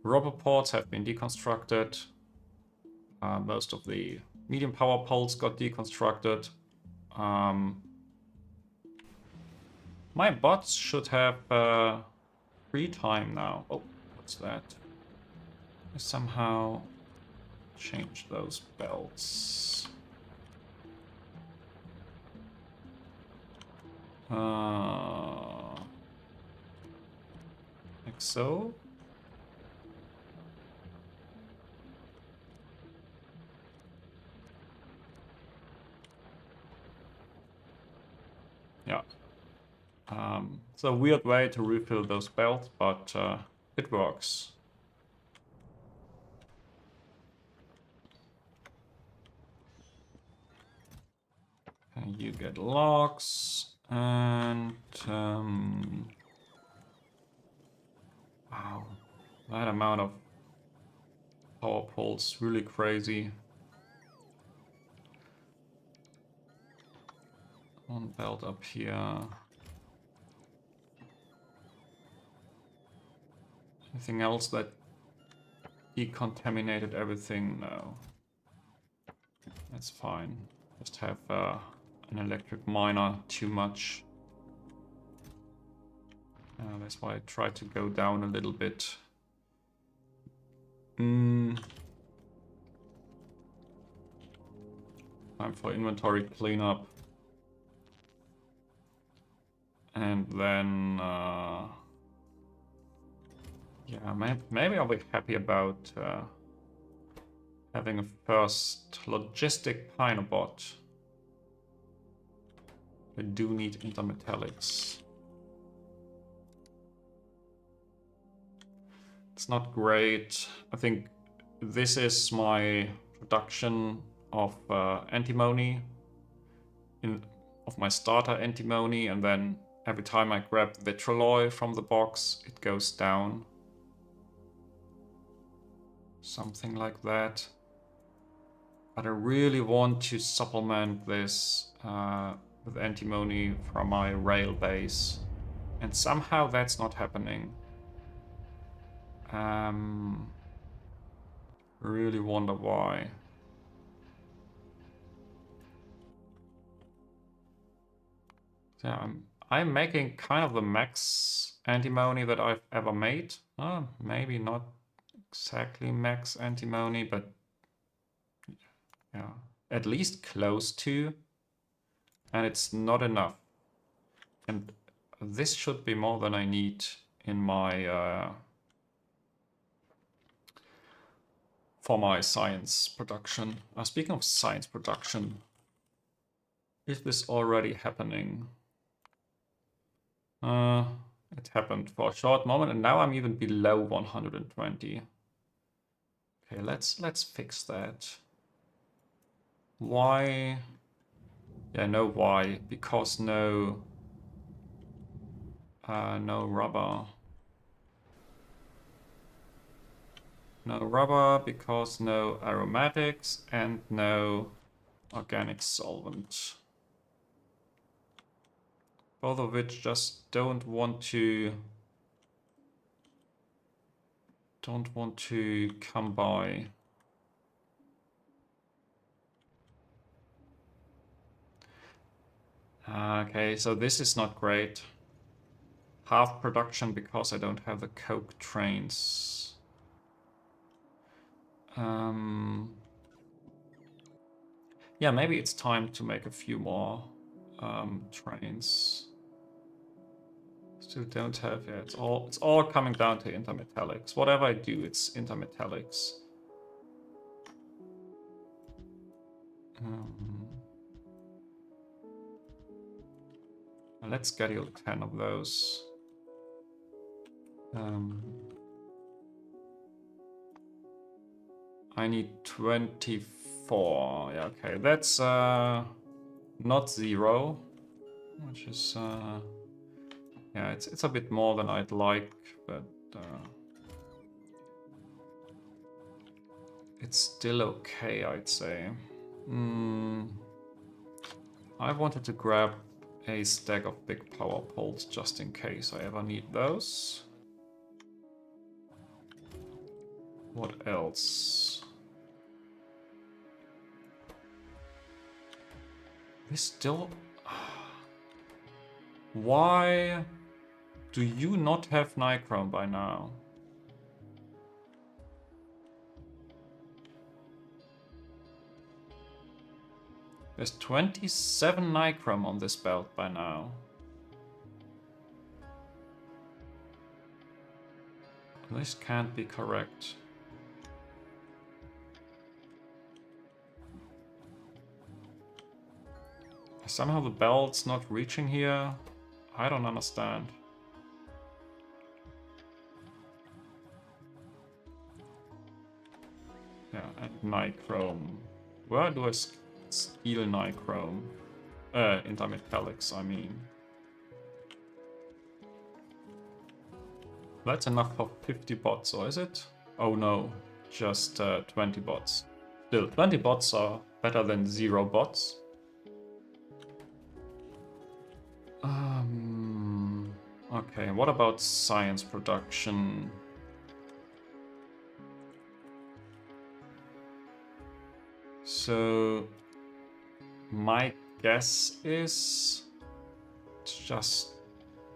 rubber ports have been deconstructed. Most of the medium power poles got deconstructed. My bots should have free time now. Oh, what's that? I somehow change those belts. Like so. Yeah. It's a weird way to refill those belts, but it works. And you get logs and wow, that amount of power poles really crazy. One belt up here. Anything else that decontaminated everything? No. That's fine. Just have an electric miner too much. That's why I try to go down a little bit. Time for inventory cleanup. And then, yeah, maybe I'll be happy about having a first logistic Pyanobot. We do need intermetallics. It's not great. I think this is my production of antimony, of my starter antimony, and then every time I grab vitrolloy from the box, it goes down. Something like that. But I really want to supplement this with antimony from my rail base. And somehow that's not happening. Really wonder why. Yeah, I'm making kind of the max antimony that I've ever made. Maybe not exactly max antimony, but yeah, at least close to. And it's not enough. And this should be more than I need in my for my science production. Speaking of science production, is this already happening? It happened for a short moment, and now I'm even below 120. Okay, let's fix that. Why? Yeah, no why. Because no rubber. No rubber because no aromatics and no organic solvent. Both of which just don't want to come by. Okay, so this is not great. Half production because I don't have the coke trains. Yeah, maybe it's time to make a few more trains. Still don't have, yeah, it's all coming down to intermetallics. Whatever I do, it's intermetallics. Let's schedule 10 of those. I need 24. Yeah, okay, that's not 0, which is yeah, it's a bit more than I'd like, but it's still okay, I'd say. I wanted to grab a stack of big power poles just in case I ever need those. What else? This still... Why do you not have nichrome by now? There's 27 nichrome on this belt by now. This can't be correct. Somehow the belt's not reaching here. I don't understand. Yeah, and nichrome. Where do I steal nichrome? Intermetallics, I mean. That's enough for 50 bots, or is it? Oh no. just 20 bots. Still, 20 bots are better than 0 bots. Okay, what about science production? So, my guess is it's just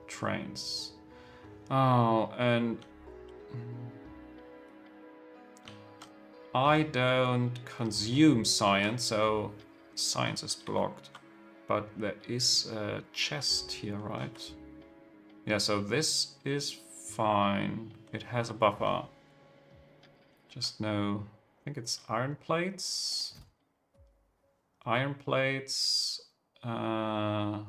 trains. Oh, and I don't consume science, so science is blocked. But there is a chest here, right? Yeah, so this is fine. It has a buffer. Just no... I think it's iron plates. Iron plates. That's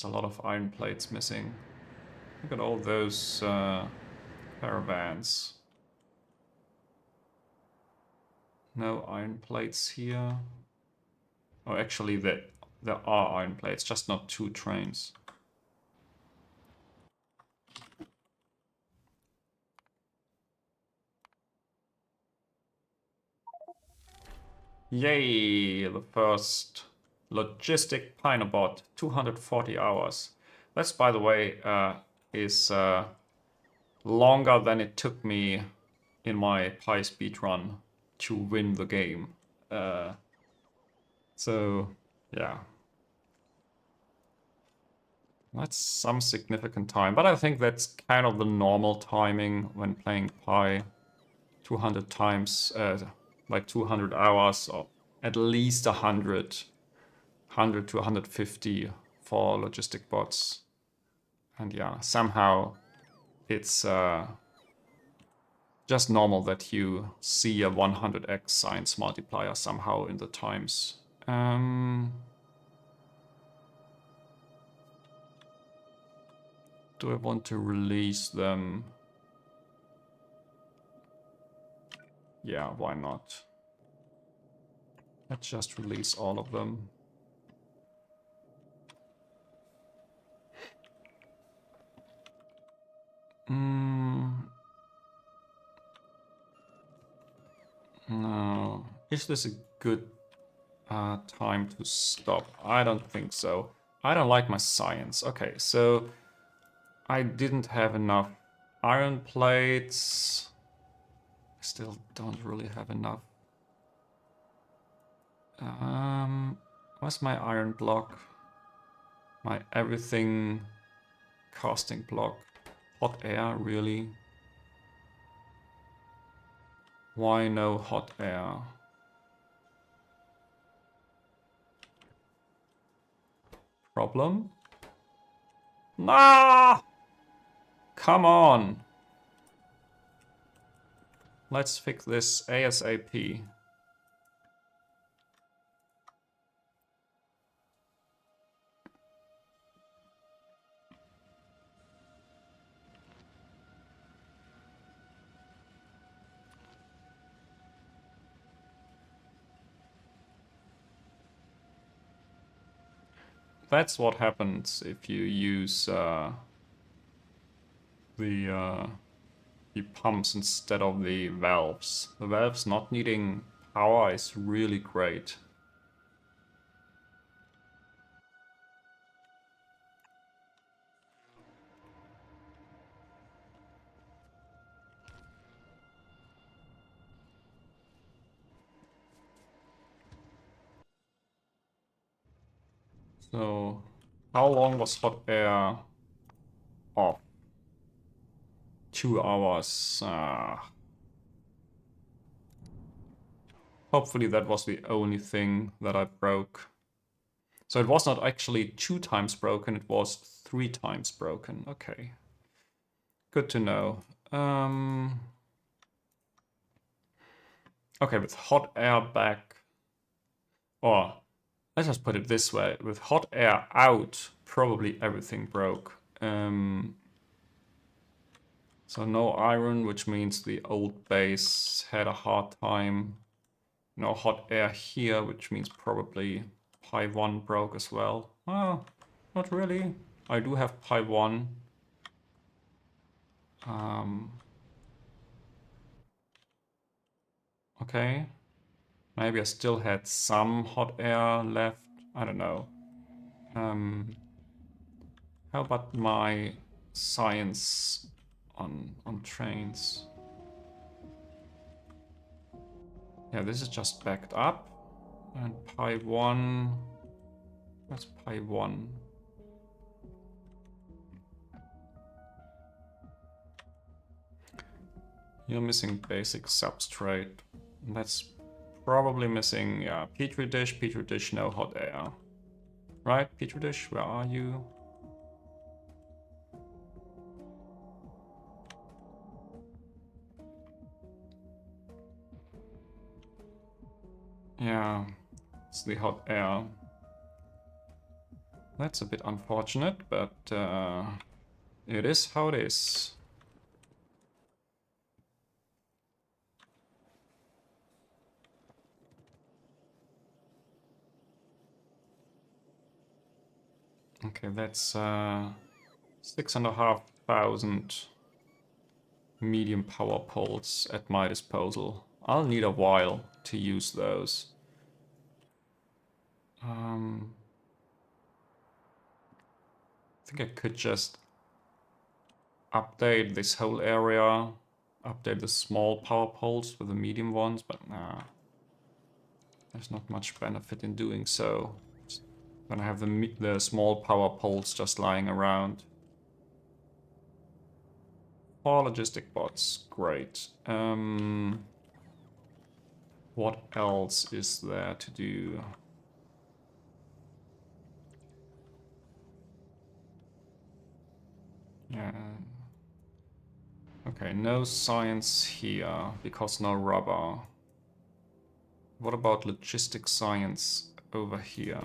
a lot of iron plates missing. Look at all those caravans. No iron plates here. Oh, actually, there are iron plates, just not 2 trains. Yay! The first Logistic Pyanodon, 240 hours. That's, by the way, is longer than it took me in my Pi speedrun to win the game. So, yeah. That's some significant time, but I think that's kind of the normal timing when playing Pi. 200 times, like 200 hours, or at least 100 to 150 for logistic bots. And yeah, somehow it's just normal that you see a 100x science multiplier somehow in the times. Do I want to release them? Yeah, why not? Let's just release all of them. No. Is this a good time to stop? I don't think so. I don't like my science. Okay, so I didn't have enough iron plates. I still don't really have enough. What's my iron block? My everything casting block. Hot air, really? Why no hot air? Problem? Nah! Come on! Let's fix this ASAP. That's what happens if you use the pumps instead of the valves. The valves not needing power is really great. So, how long was hot air off? 2 hours. Hopefully that was the only thing that I broke. So it was not actually 2 times broken, it was 3 times broken. Okay. Good to know. Okay, with hot air back, or let's just put it this way, with hot air out, probably everything broke. So no iron, which means the old base had a hard time. No hot air here, which means probably Pi 1 broke as well. Well, not really. I do have Pi 1. Okay. Maybe I still had some hot air left. I don't know. How about my science on trains? Yeah, this is just backed up. And pi 1. Where's pi 1? You're missing basic substrate. That's probably missing, yeah, petri dish, no hot air. Right, petri dish, where are you? Yeah, it's the hot air. That's a bit unfortunate, but it is how it is. Okay, that's 6,500 medium power poles at my disposal. I'll need a while to use those. I think I could just update this whole area, update the small power poles with the medium ones, but nah. There's not much benefit in doing so. Just gonna have the small power poles just lying around. 4 logistic bots, great. What else is there to do? Yeah. Okay, no science here because no rubber. What about logistic science over here?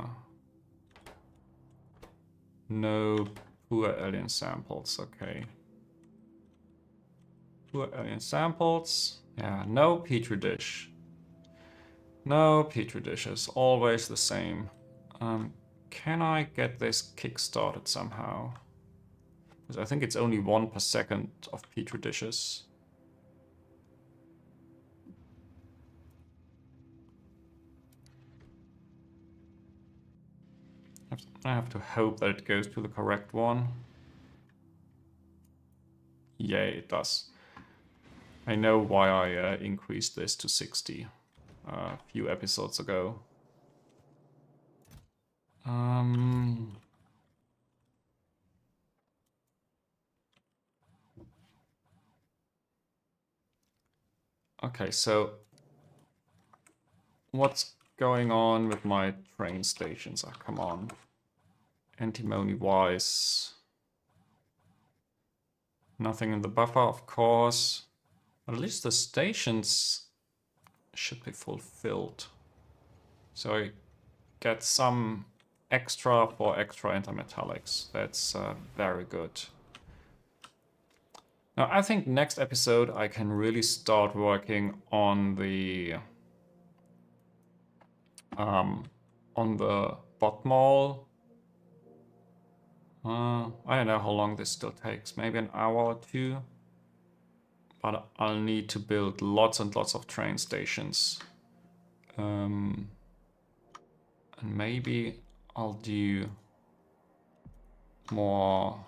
No poor alien samples, okay. Poor alien samples. Yeah, no petri dish. No petri dishes, always the same. Can I get this kick-started somehow? Because I think it's only 1 per second of petri dishes. I have to hope that it goes to the correct one. Yay, it does. I know why I increased this to 60 a few episodes ago. Okay, so what's going on with my train stations? Oh, come on. Antimony-wise. Nothing in the buffer, of course. But at least the stations should be fulfilled. So I get some extra for extra intermetallics. That's very good. Now I think next episode I can really start working on the bot mall. I don't know how long this still takes, maybe an hour or two. But I'll need to build lots and lots of train stations. And maybe I'll do more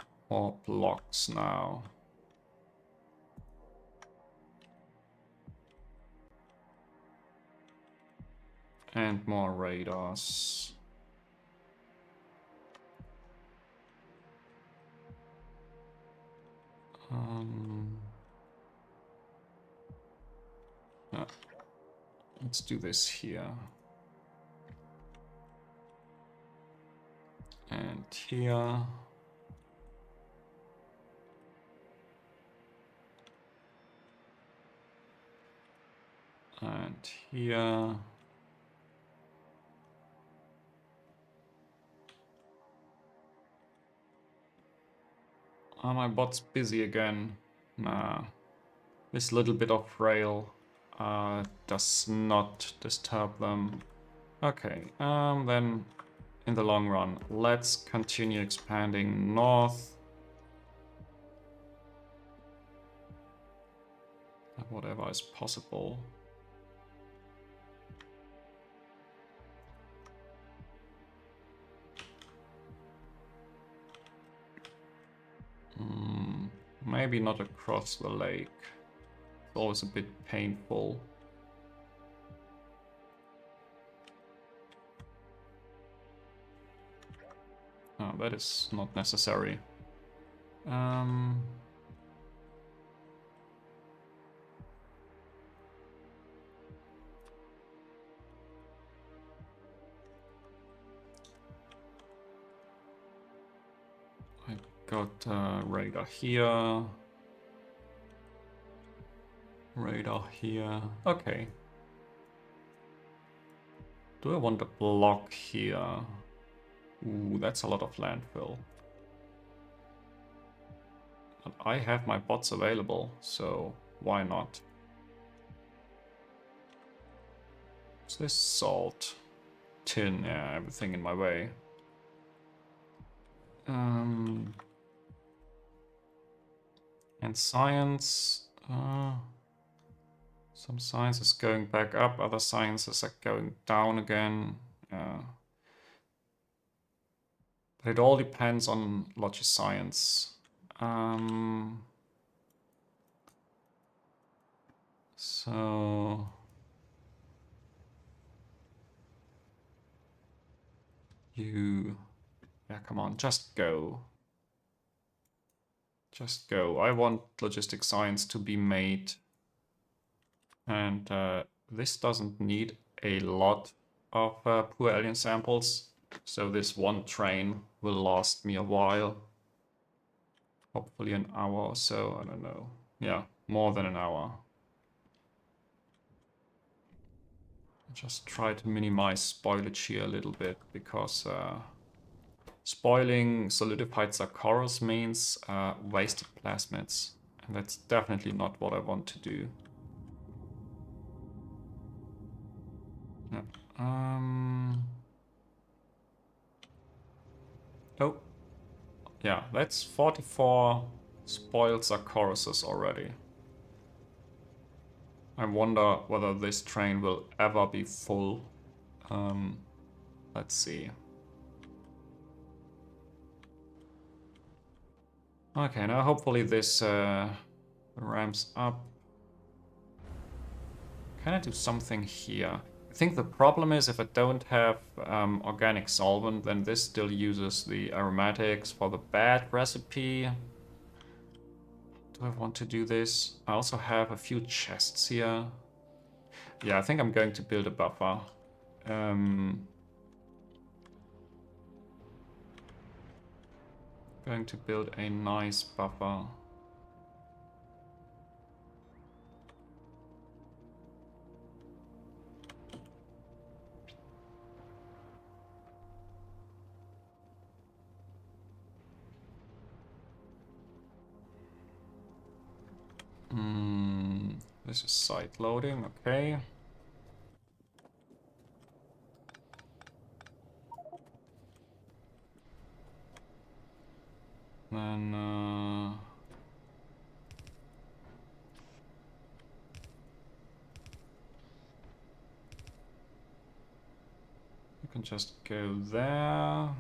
blocks now. And more radars. Let's do this here. And here. And here. Are my bots busy again? Nah. This little bit of rail does not disturb them. Okay, then in the long run, let's continue expanding north. whatever is possible. Maybe not across the lake. It's always a bit painful. Oh, that is not necessary. I got radar here. Radar here. Okay. Do I want a block here? Ooh, that's a lot of landfill. But I have my bots available, so why not? Is this salt? Tin, yeah, everything in my way. And science. Some science is going back up, other sciences are going down again. But it all depends on Logiscience. So you, yeah, come on, just go. Just go. I want logistic science to be made. And this doesn't need a lot of poor alien samples. So this one train will last me a while. Hopefully an hour or so, I don't know. Yeah, more than an hour. Just try to minimize spoilage here a little bit, because spoiling solidified Sarcoros means wasted plasmids. And that's definitely not what I want to do. Yeah. Oh. Yeah, that's 44 spoiled Sarcoroses already. I wonder whether this train will ever be full. Let's see. Okay, now hopefully this ramps up. Can I do something here? I think the problem is if I don't have organic solvent, then this still uses the aromatics for the bad recipe. Do I want to do this? I also have a few chests here. Yeah, I think I'm going to build a buffer. Going to build a nice buffer. This is site loading, okay. Then you can just go there.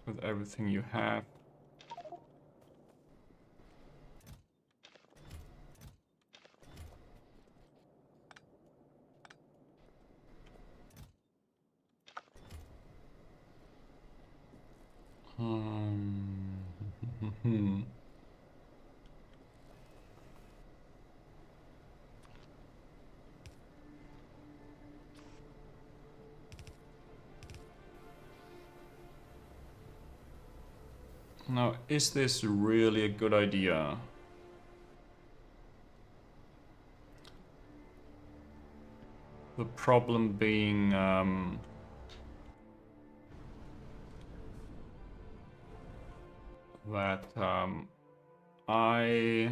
With everything you have. Now, is this really a good idea? The problem being that I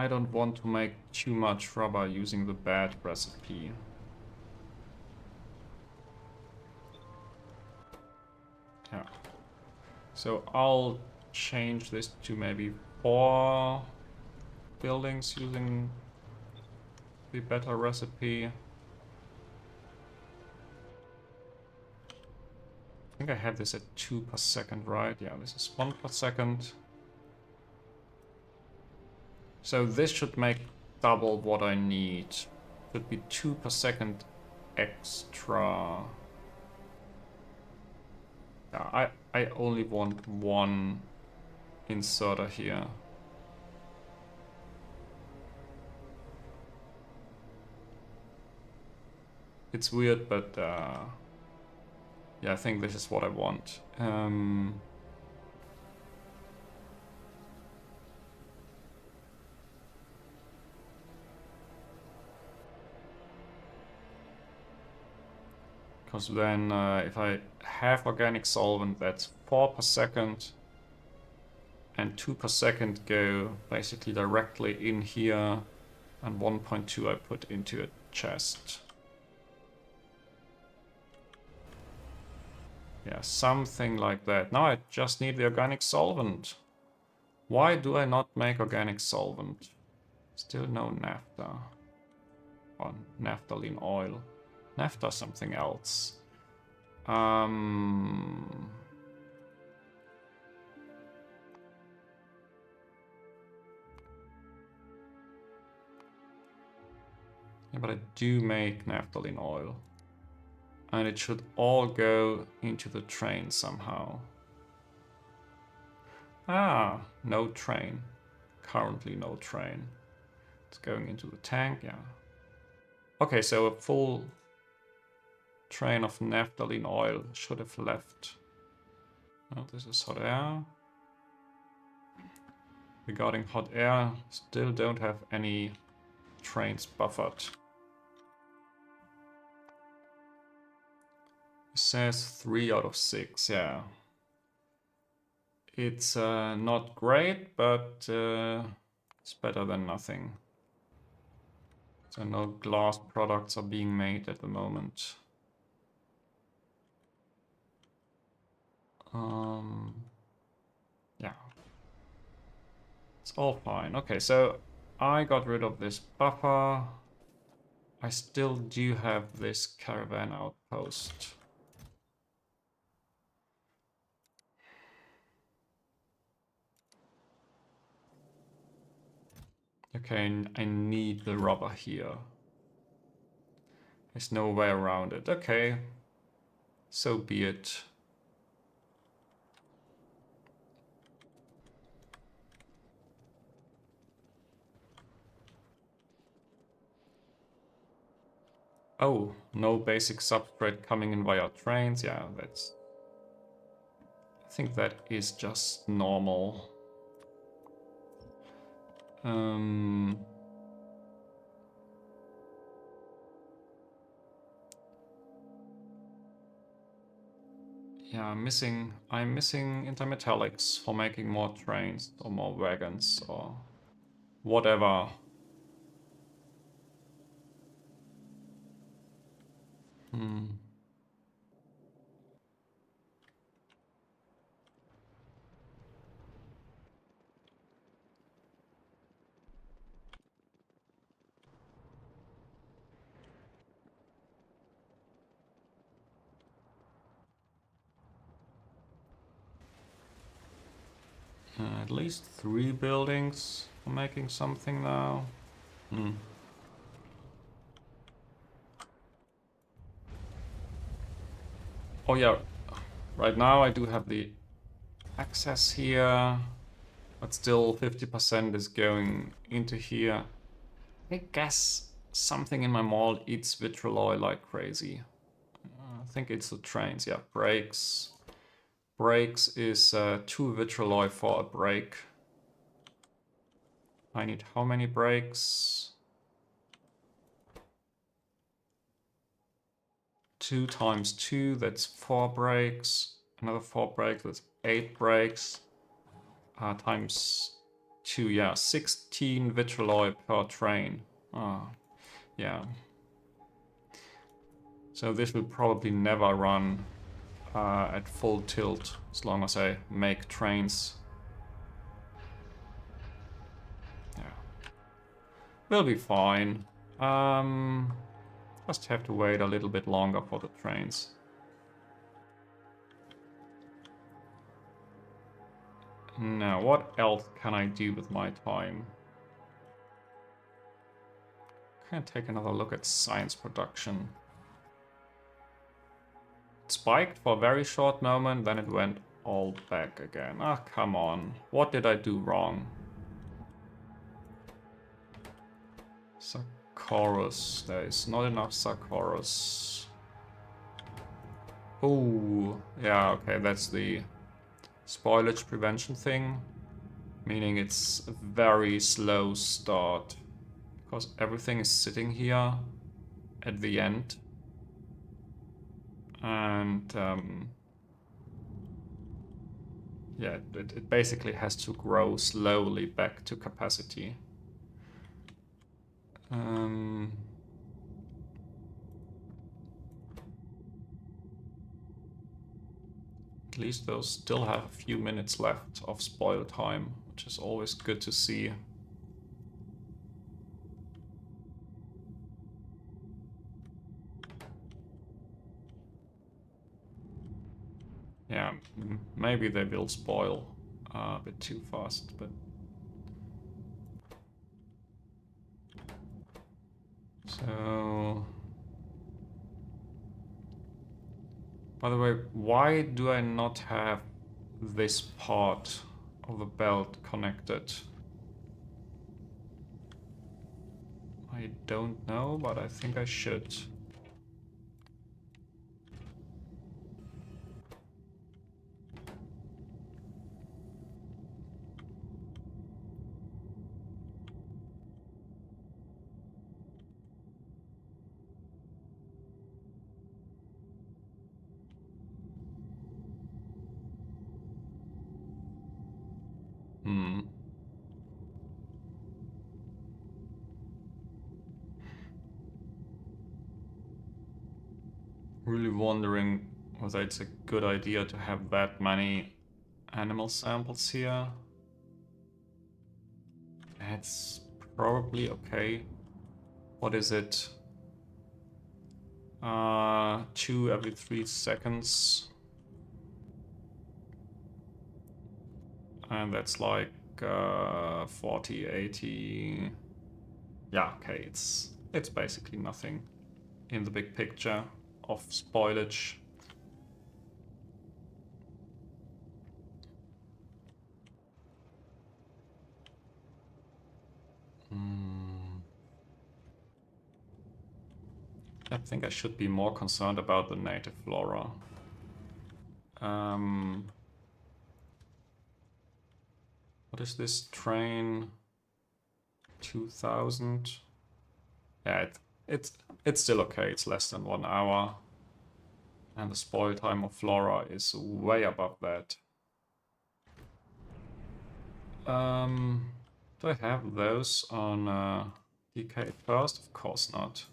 don't want to make too much rubber using the bad recipe. Yeah. So I'll change this to maybe 4 buildings using the better recipe. I think I had this at 2 per second, right? Yeah, this is 1 per second. So this should make double what I need. Should be 2 per second extra. Yeah, I only want 1 inserter here. It's weird, but yeah, I think this is what I want. Because then if I have organic solvent, that's 4 per second. And 2 per second go basically directly in here. And 1.2 I put into a chest. Yeah, something like that. Now I just need the organic solvent. Why do I not make organic solvent? Still no naphtha. Or naphthalene oil. Naphtha something else. Yeah, but I do make naphthalene oil. And it should all go into the train somehow. Ah, no train. Currently no train. It's going into the tank, yeah. Okay, so a full train of naphthalene oil should have left. Oh, this is hot air. Regarding hot air, still don't have any trains buffered. It says 3 out of 6, yeah. It's not great, but it's better than nothing. So no glass products are being made at the moment. Yeah. It's all fine. Okay, so I got rid of this buffer. I still do have this caravan outpost. Okay, I need the rubber here. There's no way around it. Okay, so be it. Oh, no basic substrate coming in via trains. Yeah, that's... I think that is just normal. Yeah, I'm missing intermetallics for making more trains or more wagons or whatever. At least 3 buildings for making something now. Oh yeah, right now I do have the access here, but still 50% is going into here. I guess something in my mall eats vitriol like crazy. I think it's the trains, yeah, brakes. Brakes is 2 vitriol for a brake. I need how many brakes? 2 times 2, that's 4 brakes. Another 4 brakes, that's 8 brakes. Times 2, yeah, 16 vitriol per train. Yeah. So this will probably never run at full tilt as long as I make trains. Yeah, we'll be fine. Just have to wait a little bit longer for the trains. Now, what else can I do with my time? Can I take another look at science production? It spiked for a very short moment, then it went all back again. Ah, come on. What did I do wrong? Sarcoros. There is not enough Sarcoros. Oh, yeah, okay, that's the spoilage prevention thing. Meaning it's a very slow start. Because everything is sitting here at the end. And yeah, it basically has to grow slowly back to capacity. At least those still have a few minutes left of spoil time, which is always good to see. Yeah, maybe they will spoil a bit too fast, but... So... By the way, why do I not have this part of the belt connected? I don't know, but I think I should. Really wondering whether it's a good idea to have that many animal samples here. It's probably okay. What is it? 2 every 3 seconds. And that's like 40, 80. Yeah, okay, it's basically nothing in the big picture of spoilage. I think I should be more concerned about the native flora. What is this train? 2000. Yeah, it's still okay. It's less than 1 hour. And the spoil time of flora is way above that. Do I have those on DK first? Of course not.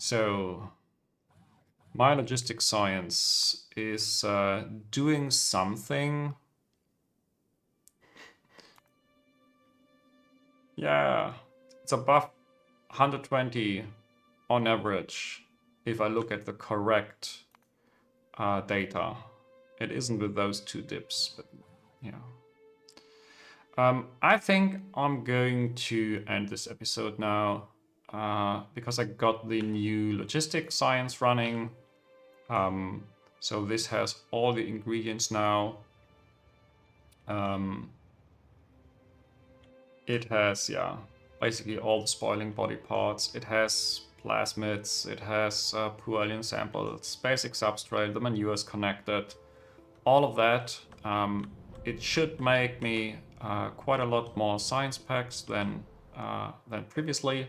So, my logistic science is doing something. Yeah, it's above 120 on average if I look at the correct data. It isn't with those 2 dips, but yeah. I think I'm going to end this episode now because I got the new logistic science running. So this has all the ingredients now. It has, yeah, basically all the spoiling body parts. It has plasmids, it has poor alien samples, basic substrate, the manure is connected. All of that, it should make me quite a lot more science packs than previously.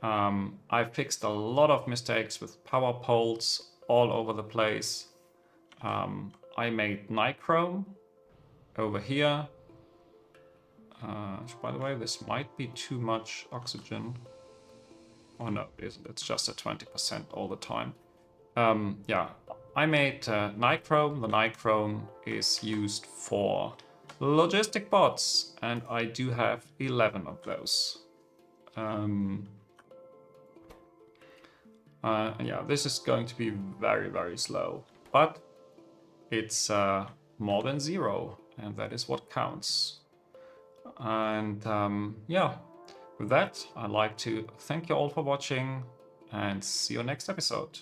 I fixed a lot of mistakes with power poles all over the place. I made nichrome over here. By the way, this might be too much oxygen. Oh no, it's just at 20% all the time. Yeah, I made nichrome. The nichrome is used for logistic bots, and I do have 11 of those. Yeah, this is going to be very, very slow, but it's more than 0, and that is what counts. And yeah, with that, I'd like to thank you all for watching and see you next episode.